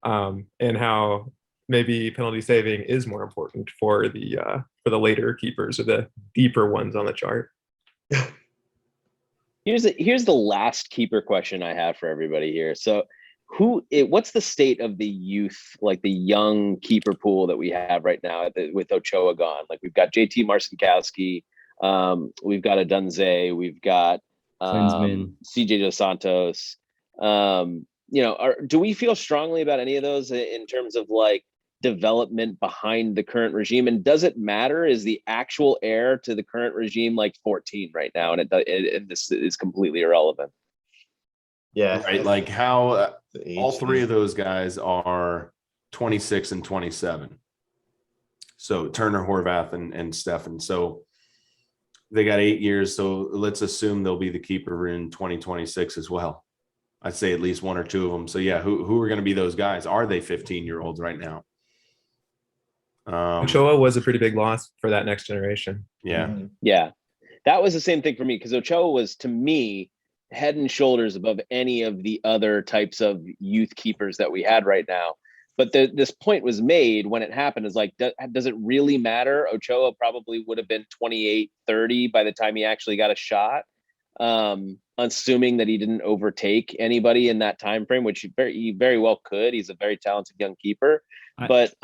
and how maybe penalty saving is more important for the later keepers or the deeper ones on the chart. Here's the last keeper question I have for everybody here. So what's the state of the youth, like the young keeper pool that we have right now with Ochoa gone? Like we've got JT Marcinkowski, we've got Adunze, we've got CJ Dos Santos. Do we feel strongly about any of those in terms of like development behind the current regime? And does it matter? Is the actual heir to the current regime like 14 right now, and this is completely irrelevant? Yeah, right. Like how all 3 of those guys are 26 and 27. So Turner, Horvath, and Stefan. So they got 8 years. So let's assume they'll be the keeper in 2026 as well. I'd say at least 1 or 2 of them. So yeah, who are going to be those guys? Are they 15-year-olds right now? Ochoa was a pretty big loss for that next generation. Yeah. Mm-hmm. Yeah. That was the same thing for me because Ochoa was, to me, head and shoulders above any of the other types of youth keepers that we had right now. But this point was made when it happened is like, does it really matter? Ochoa probably would have been 28, 30 by the time he actually got a shot. Assuming that he didn't overtake anybody in that time frame, which he very well could. He's a very talented young keeper. But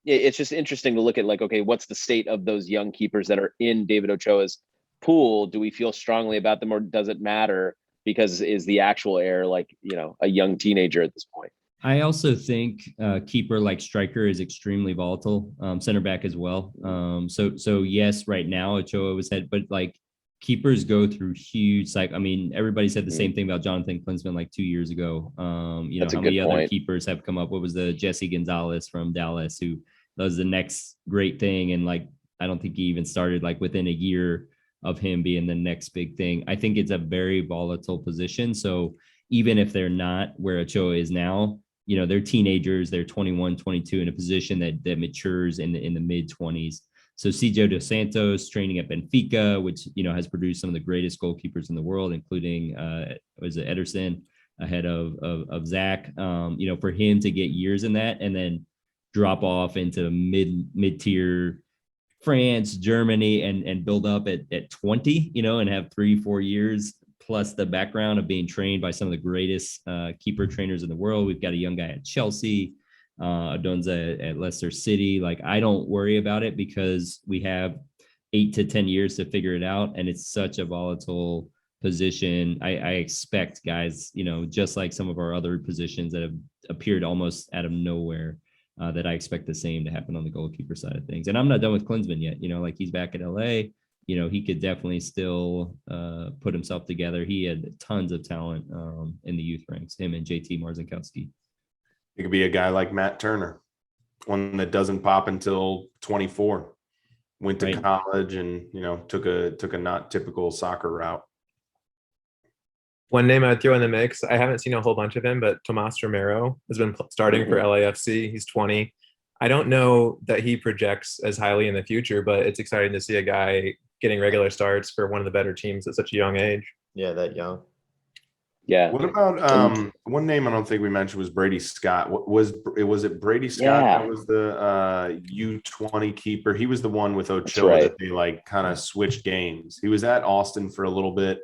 it's just interesting to look at like, okay, what's the state of those young keepers that are in David Ochoa's pool? Do we feel strongly about them, or does it matter because is the actual heir like, a young teenager at this point? I also think keeper like striker is extremely volatile, center back as well. So yes, right now Ochoa was head, but like keepers go through huge I mean, everybody said the same thing about Jonathan Klinsmann like 2 years ago. That's how many other keepers have come up? What was the Jesse Gonzalez from Dallas who does the next great thing? And like, I don't think he even started like within a year of him being the next big thing. I think it's a very volatile position. So even if they're not where Ochoa is now, they're teenagers, they're 21, 22 in a position that matures in the mid 20s. So CJ Dos Santos training at Benfica, which, has produced some of the greatest goalkeepers in the world, including, was it Ederson ahead of Zach, for him to get years in that and then drop off into mid-tier France, Germany, and build up at 20, and have 3-4 years plus the background of being trained by some of the greatest keeper trainers in the world. We've got a young guy at Chelsea, Adunze at Leicester City. Like, I don't worry about it because we have 8 to 10 years to figure it out. And it's such a volatile position. I expect guys, just like some of our other positions that have appeared almost out of nowhere, that I expect the same to happen on the goalkeeper side of things. And I'm not done with Klinsmann yet. Like he's back at LA. He could definitely still put himself together. He had tons of talent in the youth ranks, him and JT Marcinkowski. It could be a guy like Matt Turner, one that doesn't pop until 24. Went to Right. college and, took a not typical soccer route. One name I'd throw in the mix, I haven't seen a whole bunch of him, but Tomas Romero has been starting for LAFC. He's 20. I don't know that he projects as highly in the future, but it's exciting to see a guy getting regular starts for one of the better teams at such a young age. Yeah, that young. Yeah. What about one name I don't think we mentioned was Brady Scott? Was it Brady Scott Yeah. that was the U20 keeper? He was the one with Ochoa right. that they kind of switched games. He was at Austin for a little bit.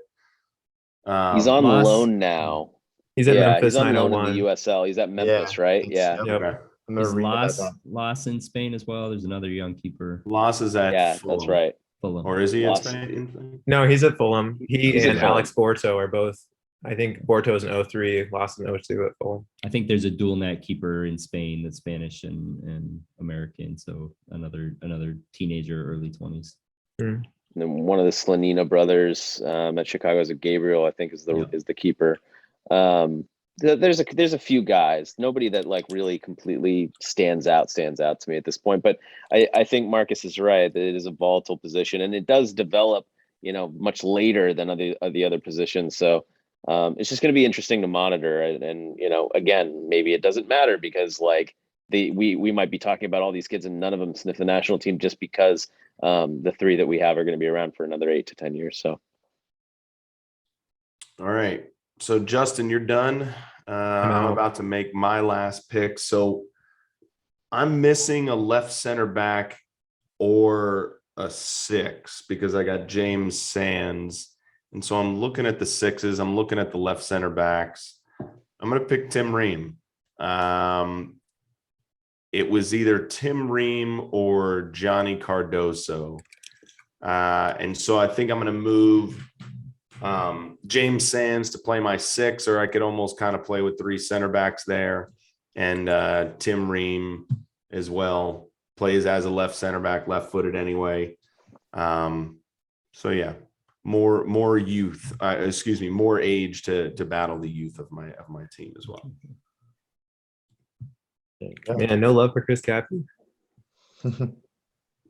He's on loan now. He's at Memphis he's on loan 901. in the USL. He's at Memphis, right? Yeah. Yep. Okay. I'm gonna Is read that. Loss in Spain as well? There's another young keeper. Loss is at Fulham. That's right. Fulham. Or is he in Loss. Spain? No, he's at Fulham. He He's at and Fulham. Alex Borto are both. I think Borto's in 03, lost in 02 at Fulham. I think there's a dual net keeper in Spain that's Spanish and American. So another teenager, early 20s. And then one of the Slanina brothers at Chicago is a Gabriel, I think is the keeper. There's a few guys, nobody that really completely stands out to me at this point. But I think Marcus is right that it is a volatile position and it does develop, much later than the other positions. So it's just going to be interesting to monitor. And again, maybe it doesn't matter because we might be talking about all these kids and none of them sniff the national team just because the three that we have are going to be around for another 8 to 10 years. So. All right. So Justin, you're done. I'm about to make my last pick. So I'm missing a left center back or a 6 because I got James Sands. And so I'm looking at the 6s. I'm looking at the left center backs. I'm going to pick Tim Ream. It was either Tim Ream or Johnny Cardoso. And so I think I'm going to move James Sands to play my 6, or I could almost kind of play with 3 center backs there. And Tim Ream as well plays as a left center back, left-footed anyway. So yeah, more youth, more age to battle the youth of my team as well. Man, no love for Chris Cappy.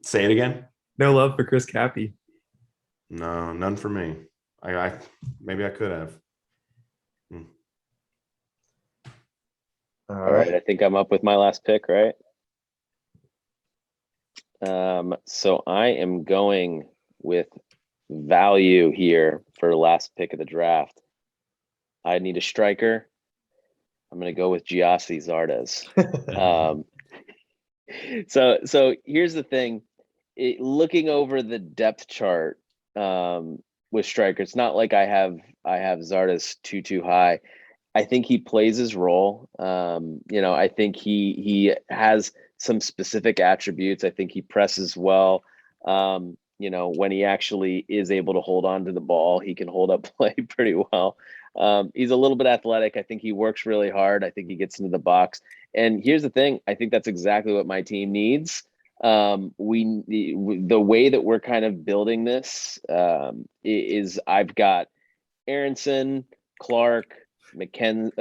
Say it again. No love for Chris Cappy. No, none for me. I maybe I could have. All right. I think I'm up with my last pick, right? So I am going with value here for last pick of the draft. I need a striker. I'm going to go with Giassi Zardes. So here's the thing. Looking over the depth chart with striker, it's not like I have Zardes too high. I think he plays his role. I think he has some specific attributes. I think he presses well. When he actually is able to hold on to the ball, he can hold up play pretty well. He's a little bit athletic. I think he works really hard. I think he gets into the box. And here's the thing. I think that's exactly what my team needs. The way that we're kind of building this is I've got Aronson, Clark, Weston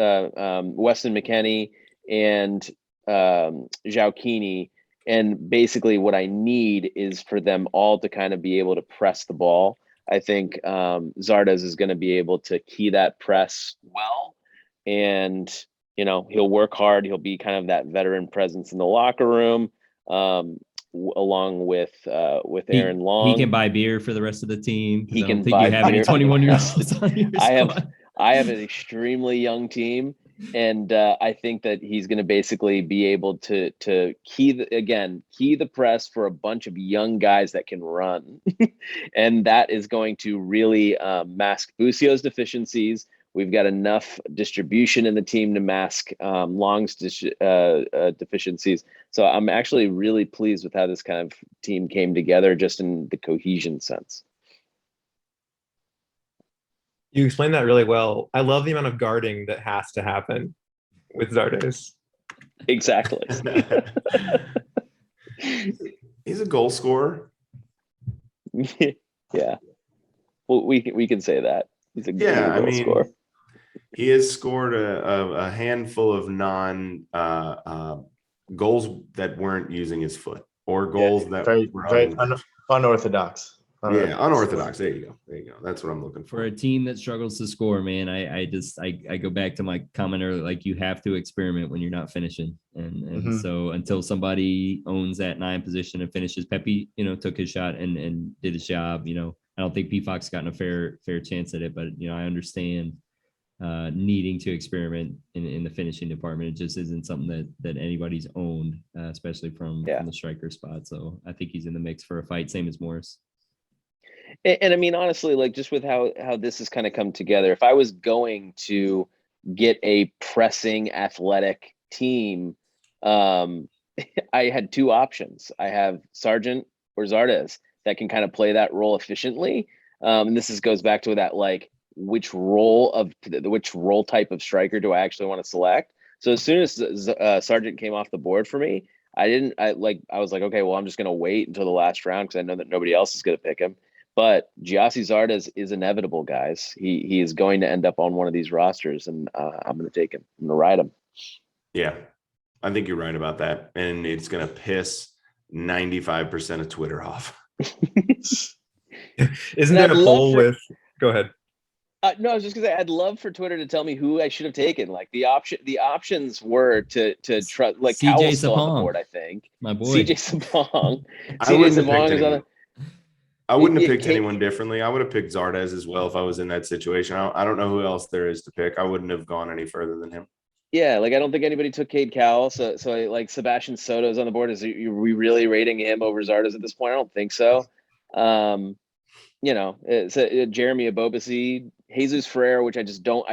McKennie, and Joaquini. And basically what I need is for them all to kind of be able to press the ball. I think Zardes is going to be able to key that press well. And, he'll work hard. He'll be kind of that veteran presence in the locker room, along with Aaron Long. He can buy beer for the rest of the team. He can think buy you have any beer. 21-year-olds on your squad. I have an extremely young team. And I think that he's going to basically be able to key the press for a bunch of young guys that can run. And that is going to really mask Busio's deficiencies. We've got enough distribution in the team to mask Long's deficiencies. So I'm actually really pleased with how this kind of team came together just in the cohesion sense. You explained that really well. I love the amount of guarding that has to happen with Zardes. Exactly. He's a goal scorer. Yeah. Well, we can say that. He's a goal scorer. He has scored a handful of goals that weren't using his foot, or goals that very, were very unorthodox. unorthodox. There you go. That's what I'm looking For for. a team that struggles to score, man, I go back to my comment earlier, like you have to experiment when you're not finishing. And so until somebody owns that 9 position and finishes, Pepe, took his shot and did his job. I don't think P Fox gotten a fair chance at it, but I understand needing to experiment in the finishing department. It just isn't something that anybody's owned, especially from the striker spot. So I think he's in the mix for a fight, same as Morris. And I mean, honestly, like just with how this has kind of come together, if I was going to get a pressing athletic team, I had 2 options. I have Sargent or Zardes that can kind of play that role efficiently. And this goes back to that, like, which role type of striker do I actually want to select? So as soon as Sargent came off the board for me, I was like, okay, well, I'm just going to wait until the last round because I know that nobody else is going to pick him. But Giassi Zardes is inevitable, guys. He is going to end up on one of these rosters, and I'm going to take him. I'm going to ride him. Yeah, I think you're right about that. And it's going to piss 95% of Twitter off. Isn't there a poll with – go ahead. No, I was just going to say, I'd love for Twitter to tell me who I should have taken. Like the options were to trust, like Cowell's still on the board, I think. My boy. CJ Sapong. I wouldn't have picked anyone differently. I would have picked Zardes as well if I was in that situation. I don't know who else there is to pick. I wouldn't have gone any further than him. Yeah, like I don't think anybody took Cade Cowell. So like Sebastian Soto's on the board. Are we really rating him over Zardes at this point? I don't think so. It's Jeremy Abobasi, Jesus Ferreira, which I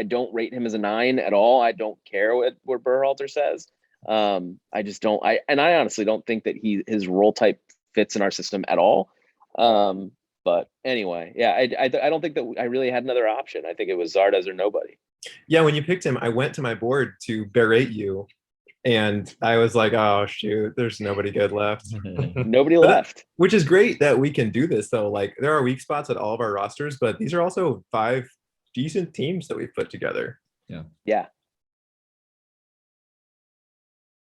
don't rate him as a 9 at all. I don't care what Berhalter says. I just don't. I honestly don't think that his role type fits in our system at all. But anyway, yeah, I don't think that I really had another option. I think it was Zardes or nobody. Yeah, when you picked him, I went to my board to berate you, and I was like, "Oh shoot, there's nobody good left." Nobody left. Which is great that we can do this though. Like there are weak spots at all of our rosters, but these are also 5 decent teams that we've put together. Yeah.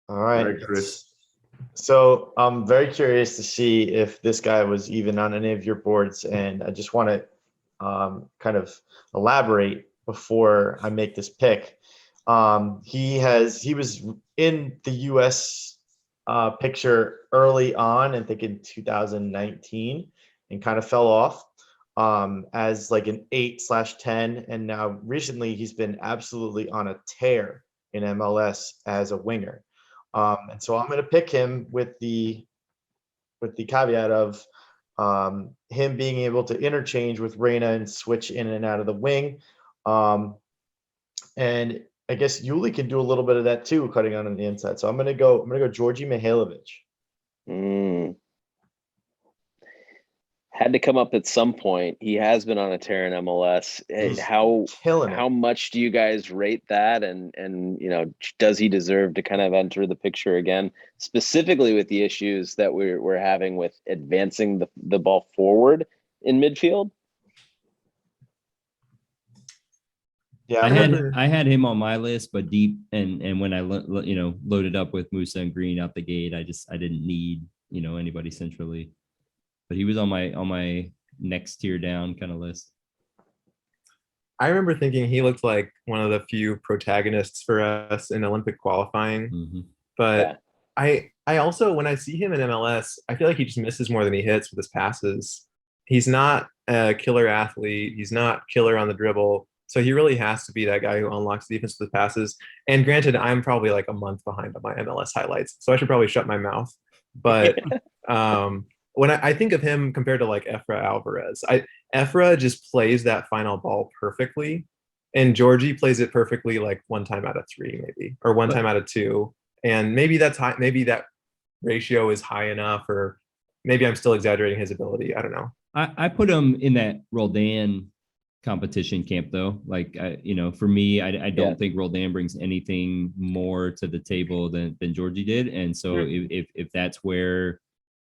All right, Chris. So I'm very curious to see if this guy was even on any of your boards, and I just want to kind of elaborate before I make this pick. He was in the U.S. Picture early on, I think in 2019, and kind of fell off as like an 8/10, and now recently he's been absolutely on a tear in MLS as a winger. And so I'm going to pick him with the caveat of him being able to interchange with Reyna and switch in and out of the wing. And I guess Yuli can do a little bit of that too, cutting on the inside. So I'm going to go Georgi Mihailovic. Had to come up at some point. He has been on a tear in MLS. And how much do you guys rate that? And does he deserve to kind of enter the picture again, specifically with the issues that we're having with advancing the ball forward in midfield? Yeah, I had him on my list, but deep and when I loaded up with Musa and Green out the gate, I didn't need anybody centrally. But he was on my next tier down kind of list. I remember thinking he looked like one of the few protagonists for us in Olympic qualifying. Mm-hmm. But yeah. I also, when I see him in MLS, I feel like he just misses more than he hits with his passes. He's not a killer athlete. He's not killer on the dribble. So he really has to be that guy who unlocks the defense with passes. And granted, I'm probably like a month behind on my MLS highlights, so I should probably shut my mouth. But when I think of him compared to like Efra Alvarez, Efra just plays that final ball perfectly, and Georgie plays it perfectly like 1 time out of 3 maybe, or 1 time out of 2. And maybe that's high. Maybe that ratio is high enough, or maybe I'm still exaggerating his ability. I don't know. I put him in that Roldan competition camp though. Like, for me, I don't think Roldan brings anything more to the table than Georgie did. And so if that's where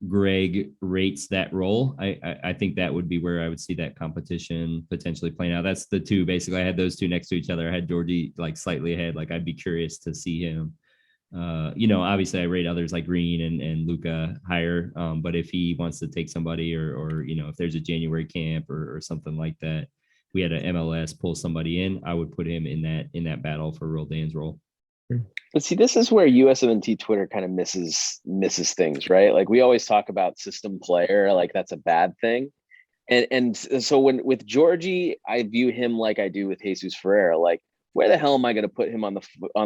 Greg rates that role. I think that would be where I would see that competition potentially playing out. That's the two. Basically, I had those two next to each other. I had Georgie like slightly ahead. Like I'd be curious to see him. Obviously I rate others like Green and Luca higher. But if he wants to take somebody or if there's a January camp or something like that, we had an MLS pull somebody in, I would put him in that battle for Roldan's role. But see, this is where USMNT Twitter kind of misses things, right? Like we always talk about system player, like that's a bad thing. And so with Georgie, I view him like I do with Jesus Ferreira. Like, where the hell am I going to put him on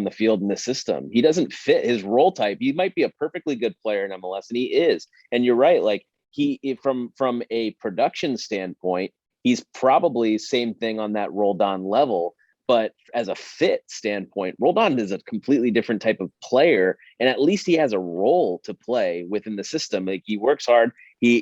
the field in the system? He doesn't fit his role type. He might be a perfectly good player in MLS, and he is. And you're right. Like from a production standpoint, he's probably same thing on that Roldan level. But as a fit standpoint, Roldan is a completely different type of player, and at least he has a role to play within the system. Like he works hard. I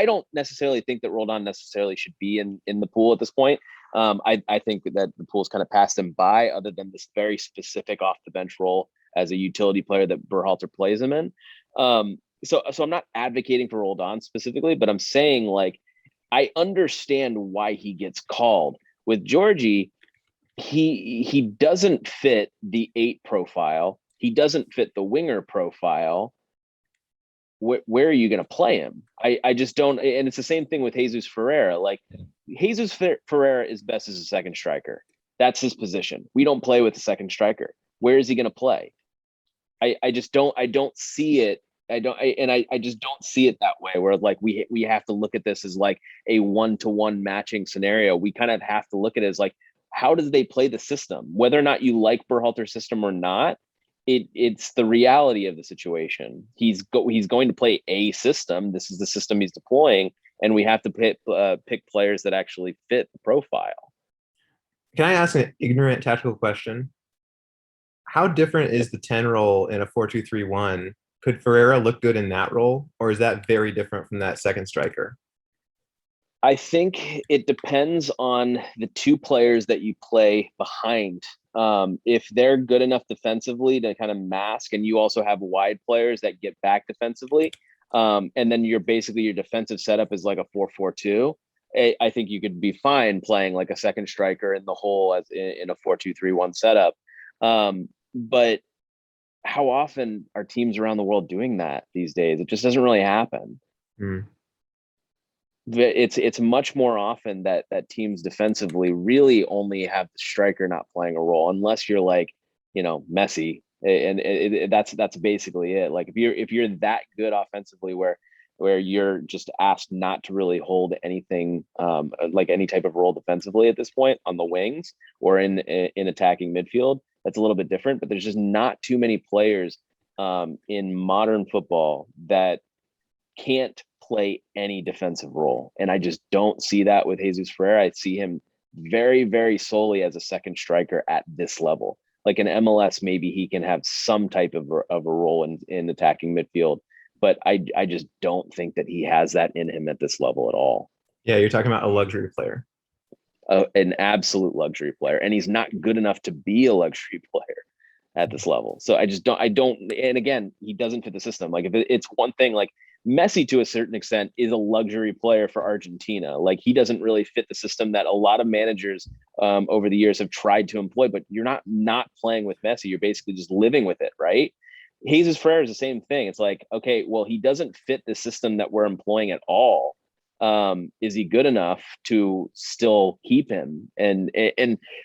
don't necessarily think that Roldan necessarily should be in the pool at this point. I think that the pool's kind of passed him by, other than this very specific off the bench role as a utility player that Berhalter plays him in. So I'm not advocating for Roldan specifically, but I'm saying like I understand why he gets called. With Georgie, he doesn't fit the 8 profile. He doesn't fit the winger profile. Where are you going to play him? I just don't. And it's the same thing with Jesus Ferreira. Like Jesus Ferreira is best as a second striker. That's his position. We don't play with a second striker. Where is he going to play? I just don't. I don't see it. I just don't see it that way, where like we have to look at this as like a 1-to-1 matching scenario. We kind of have to look at it as like, how does they play the system? Whether or not you like Berhalter's system or not, it's the reality of the situation. He's going to play a system. This is the system he's deploying, and we have to pick players that actually fit the profile. Can I ask an ignorant tactical question? How different is the 10 role in a 4-2-3-1? Could Ferreira look good in that role, or is that very different from that second striker? I think it depends on the two players that you play behind. If they're good enough defensively to kind of mask, and you also have wide players that get back defensively, and then your defensive setup is like a 4-4-2. I think you could be fine playing like a second striker in the hole as in a 4-2-3-1 setup. But how often are teams around the world doing that these days? It just doesn't really happen. It's much more often that teams defensively really only have the striker not playing a role, unless you're like, Messi, and that's basically it. Like if you're that good offensively, where you're just asked not to really hold anything, like any type of role defensively at this point on the wings or in attacking midfield, that's a little bit different. But there's just not too many players in modern football that can't play any defensive role, and I just don't see that with Jesus Ferreira. I see him very, very solely as a second striker at this level. Like in MLS, maybe he can have some type of a role in attacking midfield, but I just don't think that he has that in him at this level at all. Yeah, you're talking about a luxury player. An absolute luxury player, and he's not good enough to be a luxury player at this level. So I don't, and again, he doesn't fit the system. Like if it's one thing, like Messi to a certain extent is a luxury player for Argentina. Like he doesn't really fit the system that a lot of managers over the years have tried to employ, but you're not playing with Messi. You're basically just living with it, right? Jesus Ferreira is the same thing. It's like, okay, well, he doesn't fit the system that we're employing at all. Is he good enough to still keep him? And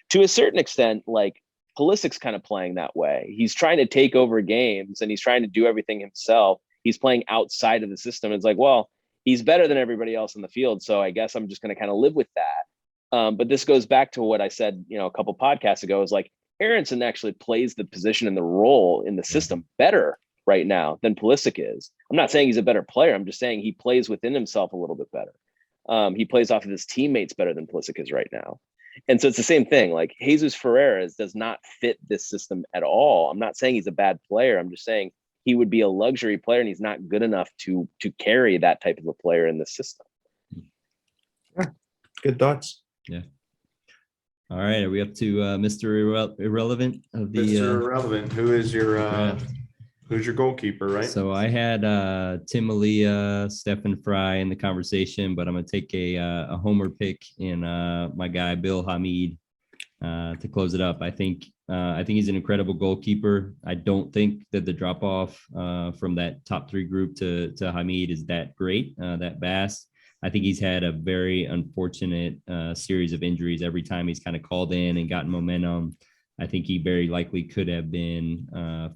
to a certain extent, like Pulisic's kind of playing that way. He's trying to take over games and he's trying to do everything himself. He's playing outside of the system. It's like, well, he's better than everybody else in the field, so I guess I'm just going to kind of live with that. But this goes back to what I said, a couple podcasts ago, is like Aronson actually plays the position and the role in the system better right now than Pulisic is. I'm not saying he's a better player. I'm just saying he plays within himself a little bit better. He plays off of his teammates better than Pulisic is right now. And so it's the same thing. Like Jesus Ferreira does not fit this system at all. I'm not saying he's a bad player. I'm just saying he would be a luxury player, and he's not good enough to carry that type of a player in the system. Yeah, good thoughts. Yeah. All right, are we up to Mr. Irrelevant of the? Mr. Irrelevant, who is your Who's your goalkeeper, right? So I had Tim Malia, Stefan Fry in the conversation, but I'm gonna take a homer pick in my guy Bill Hamid to close it up. I think he's an incredible goalkeeper. I don't think that the drop off from that top three group to Hamid is that great, that vast. I think he's had a very unfortunate series of injuries every time he's kind of called in and gotten momentum. I think he very likely could have been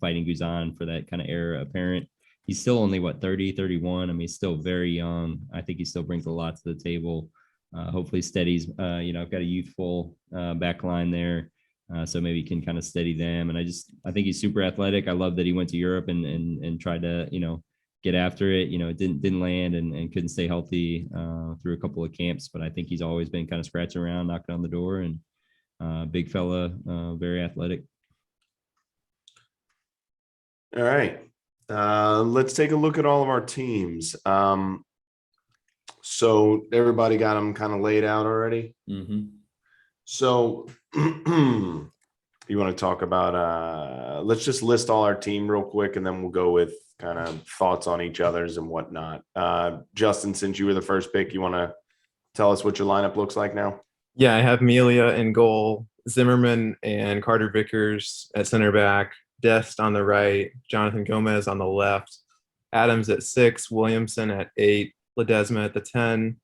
fighting Guzan for that kind of heir apparent. He's still only, 30, 31. I mean, he's still very young. I think he still brings a lot to the table. Hopefully steadies, I've got a youthful back line there. So maybe he can kind of steady them. And I think he's super athletic. I love that he went to Europe and tried to, get after it. It didn't land and couldn't stay healthy through a couple of camps, but I think he's always been kind of scratching around, knocking on the door, and big fella, very athletic. All right. Let's take a look at all of our teams. So everybody got them kind of laid out already. Mm-hmm. So you want to talk about, let's just list all our team real quick, and then we'll go with kind of thoughts on each other's and whatnot. Justin, since you were the first pick, you want to tell us what your lineup looks like now? Yeah, I have Melia in goal, Zimmerman and Carter Vickers at center back, Dest on the right, Jonathan Gomez on the left, Adams at 6, Williamson at 8, Ledesma at the 10,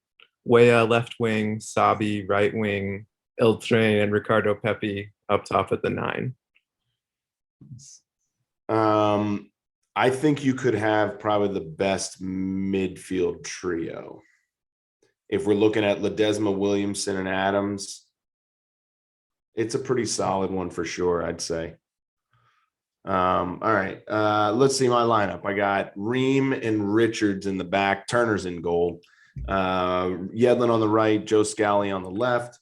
Weah left wing, Sabi right wing, Iltre and Ricardo Pepe up top at the 9. I think you could have probably the best midfield trio. If we're looking at Ledesma, Williamson, and Adams, it's a pretty solid one for sure, I'd say. All right. Let's see my lineup. I got Ream and Richards in the back. Turner's in goal. Yedlin on the right. Joe Scally on the left.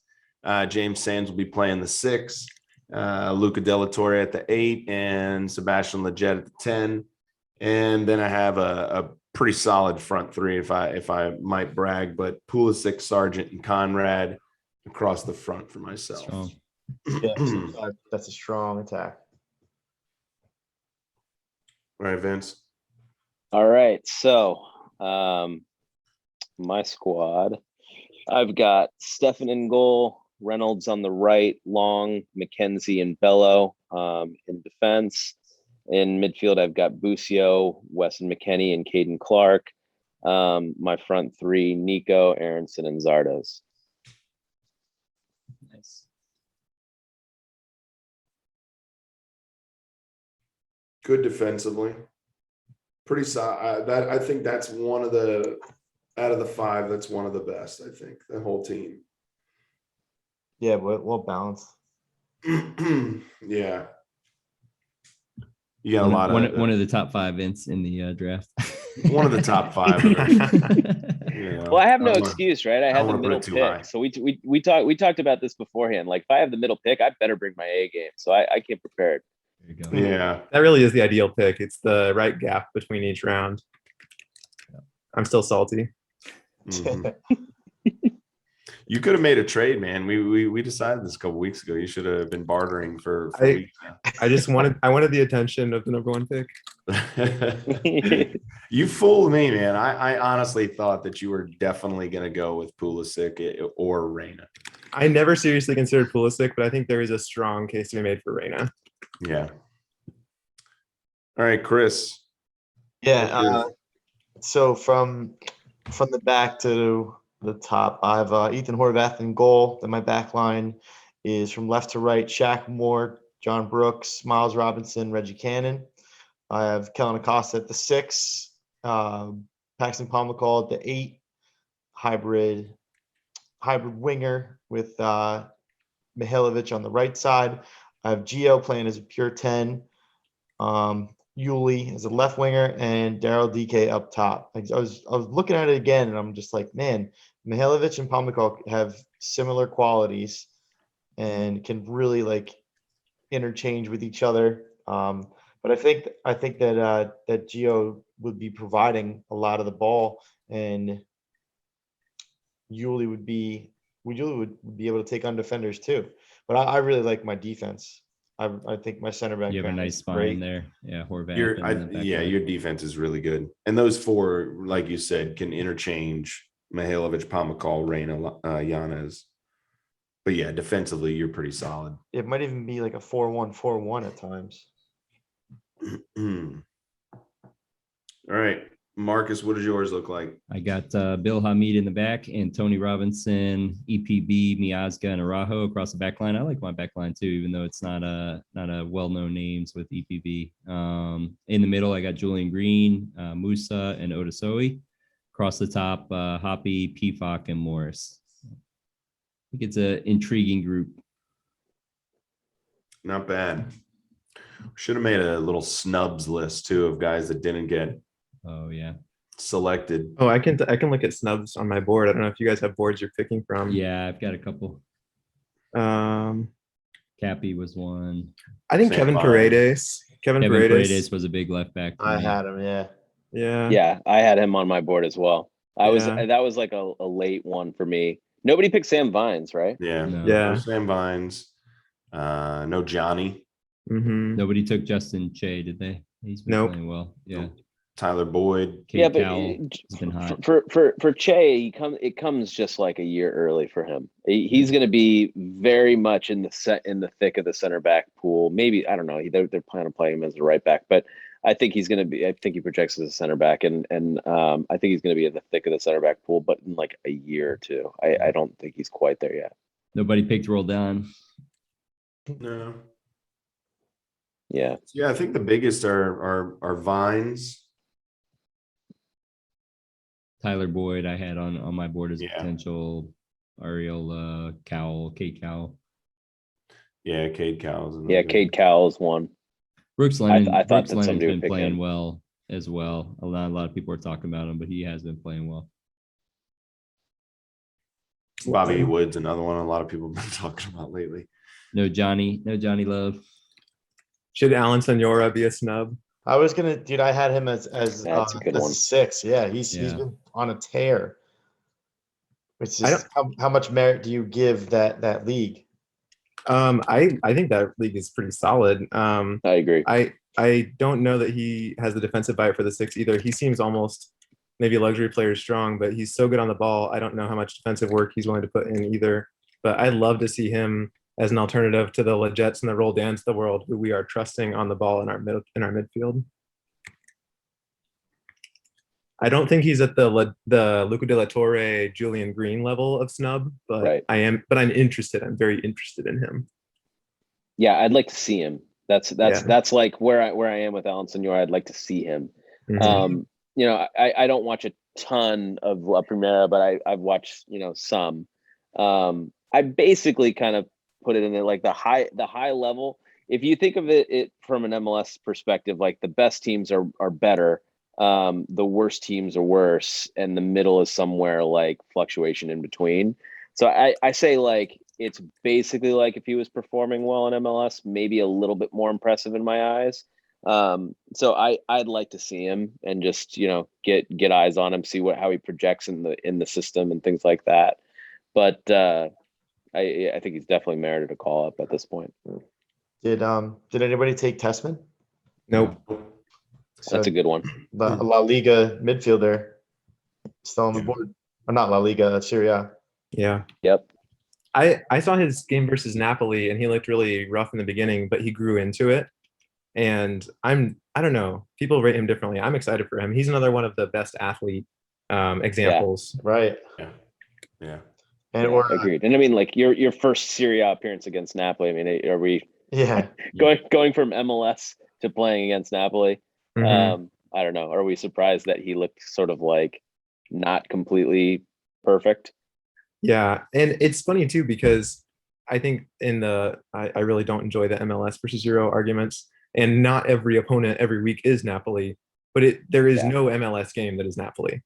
James Sands will be playing the 6. Luca Della Torre at the 8. And Sebastian Leggett at the 10. And then I have a pretty solid front 3, if I might brag, but Pulisic, Sargent, and Conrad across the front for myself. Strong. Yeah, that's a strong attack. All right, Vince. All right. So my squad, I've got Stefan in goal, Reynolds on the right, Long, McKenzie, and Bello in defense. In midfield, I've got Busio, Weston McKennie, and Caden Clark. My front 3, Nico, Aronson, and Zardes. Nice. Good defensively. Pretty solid. I think that's one of the, out of the 5, that's one of the best, I think, the whole team. Yeah, well balanced. Yeah. You got a lot of one of the top 5 Vince in the draft. one of the top 5. Well, I have no excuse, right? I had the wanna put middle it too pick. high. So we talked about this beforehand. Like, if I have the middle pick, I better bring my A game. So I came prepared. There you go. Yeah. That really is the ideal pick. It's the right gap between each round. I'm still salty. Mhm. You could have made a trade, man. We decided this a couple weeks ago. You should have been bartering for weeks now. I wanted the attention of the number 1 pick. You fooled me, man. I honestly thought that you were definitely going to go with Pulisic or Reyna. I never seriously considered Pulisic, but I think there is a strong case to be made for Reyna. Yeah. All right, Chris. Yeah. So from the back to the top, I have Ethan Horvath in goal. Then my back line is from left to right: Shaq Moore, John Brooks, Miles Robinson, Reggie Cannon. I have Kellen Acosta at the 6, Paxton Pomacall at the 8, hybrid winger with Mihailovic on the right side. I have Gio playing as a pure 10, Yuli as a left winger, and Daryl DK up top. I was looking at it again, and I'm just like, man, Mihailovic and Pomacall have similar qualities and can really like interchange with each other. But I think that Gio would be providing a lot of the ball, and Yuli would be able to take on defenders too. But I really like my defense. I think my center back. You have a pairing nice is spine great. there. Yeah, Horvath. Your and in the back line. your defense is really good, and those four, like you said, can interchange Mihailovic, Pamakal, Reyna, Yanez. But yeah, defensively, you're pretty solid. It might even be like a 4-1-4-1 at times. All right, Marcus, what does yours look like? I got Bill Hamid in the back, Antoni Robinson, EPB, Miazga, and Arajo across the back line. I like my back line too, even though it's not a well-known names with EPB. In the middle, I got Julian Green, Musa, and Odasoe. Across the top, Hoppy, Pifak, and Morris. I think it's an intriguing group. Not bad. Should have made a little snubs list too of guys that didn't get Oh yeah. selected. Oh, I can look at snubs on my board. I don't know if you guys have boards you're picking from. Yeah, I've got a couple. Um, Cappy was one. I think Same Kevin vibe. Paredes. Kevin Paredes. was a big left back. for I me. had him, yeah. Yeah. Yeah, I had him on my board as well. Yeah. That was like a late one for me. Nobody picked Sam Vines, right? Yeah. No. Yeah. No Sam Vines. No Johnny. Mm-hmm. Nobody took Justin Che, did they? He's been Nope. playing well. Yeah. Tyler Boyd. Kate Yeah, but Cowell has been hot. for Che, it comes just like a year early for him. He's going to be very much in the thick of the center back pool. Maybe, I don't know. They're planning on playing him as a right back, but I think he's going to be. I think he projects as a center back, and I think he's going to be in the thick of the center back pool, but in like a year or two. I don't think he's quite there yet. Nobody picked Roldan. No. Yeah, Yeah, I think the biggest are Vines. Tyler Boyd, I had on my board as a Yeah. potential. Ariel Cowell, Kate Cowell. Yeah, Cade Cowles. yeah. Cade Cowell's one. Brooks Lennon's I thought that Lennon's somebody would been pick playing him. well as well. A lot of people are talking about him, but he has been playing well. Bobby Wood's another one a lot of people have been talking about lately. No Johnny Love. Should Alan Senora be a snub? I was gonna, dude. I had him as That's a good the one. 6. Yeah, he's Yeah. been on a tear. Which I is how much merit do you give that league? I think that league is pretty solid. I agree. I don't know that he has the defensive bite for the 6 either. He seems almost maybe a luxury player strong, but he's so good on the ball. I don't know how much defensive work he's willing to put in either. But I'd love to see him as an alternative to the Legets and the Roldans of the world, who we are trusting on the ball in our midfield. I don't think he's at the Luca de la Torre, Julian Green level of snub, but Right. I'm interested. I'm very interested in him. Yeah, I'd like to see him. That's like where I am with Alan Senora. I'd like to see him. Mhm. I don't watch a ton of La Primera, but I've watched some. I basically kind of put it in there like the high level. If you think of it from an MLS perspective, like the best teams are better, the worst teams are worse, and the middle is somewhere like fluctuation in between. So I say like it's basically like if he was performing well in MLS, maybe a little bit more impressive in my eyes. So I'd like to see him and just get eyes on him, see how he projects in the system and things like that. But I think he's definitely merited a call up at this point. Did anybody take Tessman? Nope. That's a good one. The La Liga midfielder still on the board, or not La Liga, Serie A. Yeah. Yep. I saw his game versus Napoli, and he looked really rough in the beginning, but he grew into it. And I don't know. People rate him differently. I'm excited for him. He's another one of the best athlete examples. Right. Yeah. And Yeah, agreed. And I mean, like your first Serie A appearance against Napoli. I mean, are we going from MLS to playing against Napoli? Mhm. I don't know. Are we surprised that he looked sort of like not completely perfect? Yeah, and it's funny too because I think I really don't enjoy the MLS versus Euro arguments, and not every opponent every week is Napoli, but there is no MLS game that is Napoli,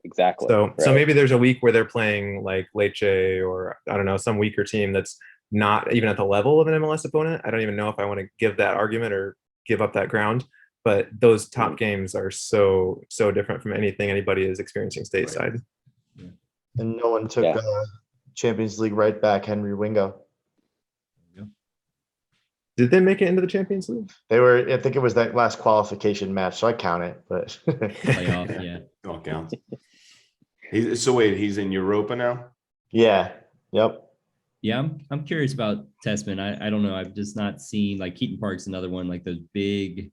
Exactly. So right. maybe there's a week where they're playing like Lecce or I don't know, some weaker team that's not even at the level of an MLS opponent. I don't even know if I want to give that argument or give up that ground, but those top games are so different from anything anybody is experiencing stateside. Right. And no one took Champions League right back Henry Wingo. Did they make it into the Champions League? They were. I think it was that last qualification match, so I count it. But Playoff, yeah. All counts. He's in Europa now? yeah, yep. Yeah, I'm curious about Tessman. I don't know. I've just not seen like Keaton Park's another one. Like those big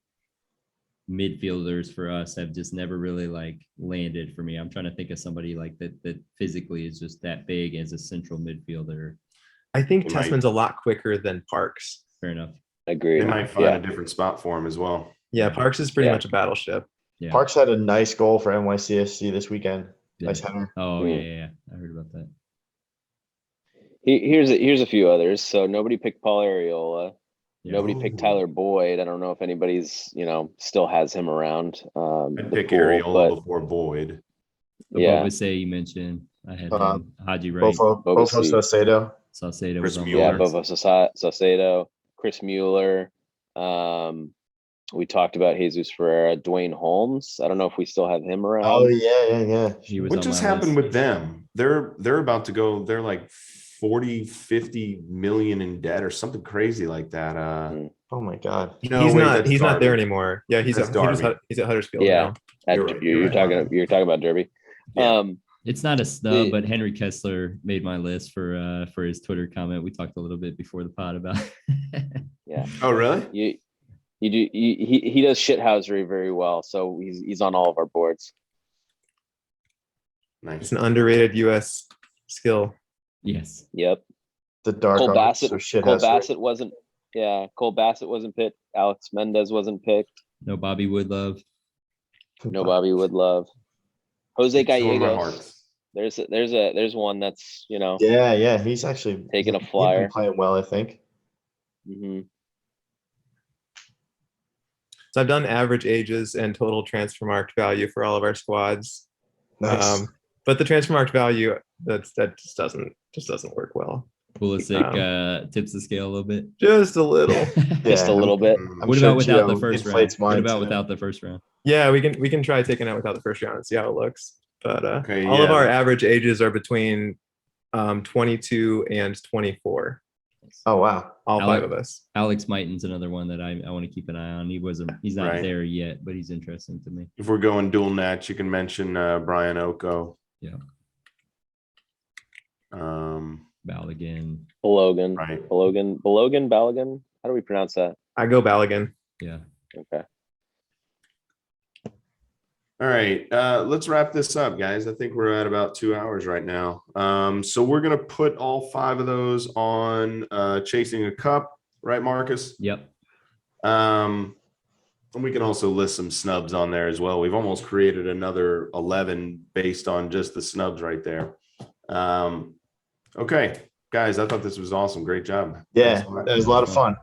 midfielders for us have just never really like landed for me. I'm trying to think of somebody like that physically is just that big as a central midfielder. I think They might- Tessman's a lot quicker than Parks. Fair enough. Agreed. They might find Yeah. a different spot for him as well. Yeah, Parks is pretty Yeah. much a battleship. Yeah. Parks had a nice goal for NYCFC this weekend. Yeah. Nice header. Oh yeah. I heard about that. Here's a few others. So nobody picked Paul Areola. Yeah. Nobody picked Ooh. Tyler Boyd. I don't know if anybody's, still has him around. I'd the pick pool, Areola but before Boyd. The Yeah. Bobasay you mentioned. I had Uh, him. Haji right. Bofo Bobasi. Saucedo. Saucedo Chris was on Mueller. yeah, there. Bovo Saucedo, Chris Mueller. We talked about Jesus Ferreira, Dwayne Holmes. I don't know if we still have him around. Oh yeah. He was What on just my happened list. with them? They're about to go, they're like 40, 50 million in debt or something crazy like that. Oh my God. No, he's wait, not. that's He's not there Darby. anymore. Yeah, he's That's at Darby. he's at Huddersfield Yeah. now. You're right, You're you're right. talking about Derby. Yeah. It's not a snub, The- but Henry Kessler made my list for his Twitter comment. We talked a little bit before the pod about. Oh, really? He does shithousery very well, so he's on all of our boards. Nice. It's an underrated U.S. skill. Yes. Yep. The dark Cole arts Bassett. or shit Cole house. Bassett wasn't. Yeah, Cole Bassett wasn't picked. Alex Mendez wasn't picked. No Bobby Woodlove. No Bobby Woodlove. Jose Some of our Gallegos. hearts. There's one that's Yeah. He's actually Taking a he's been flyer. playing well, I think. mhm. So I've done average ages and total transfer market value for all of our squads. Nice. But the transfer market value that just doesn't work well. Pulisic tips the scale a little bit. Just a little. Just a little bit. I'm What sure about without the Gio first round? inflates What mine about too. without the first round? Yeah, we can try taking it without the first round and see how it looks. But Okay, all of yeah. our average ages are between 22 and 24. Oh wow. All Alec- five of us. Alex Mighton's another one that I want to keep an eye on. He's not Right. there yet, but he's interesting to me. If we're going dual nats, you can mention Brian Oko. Yeah. Balogun. Balogun. Right. Balogun. How do we pronounce that? I go Balogun. Yeah. Okay. All right, let's wrap this up, guys. I think we're at about 2 hours right now. So we're gonna put all 5 of those on chasing a cup, right, Marcus? Yep. And we can also list some snubs on there as well. We've almost created another 11 based on just the snubs right there. Okay, guys, I thought this was awesome. Great job. Yeah, Thanks so much. that was a lot of fun.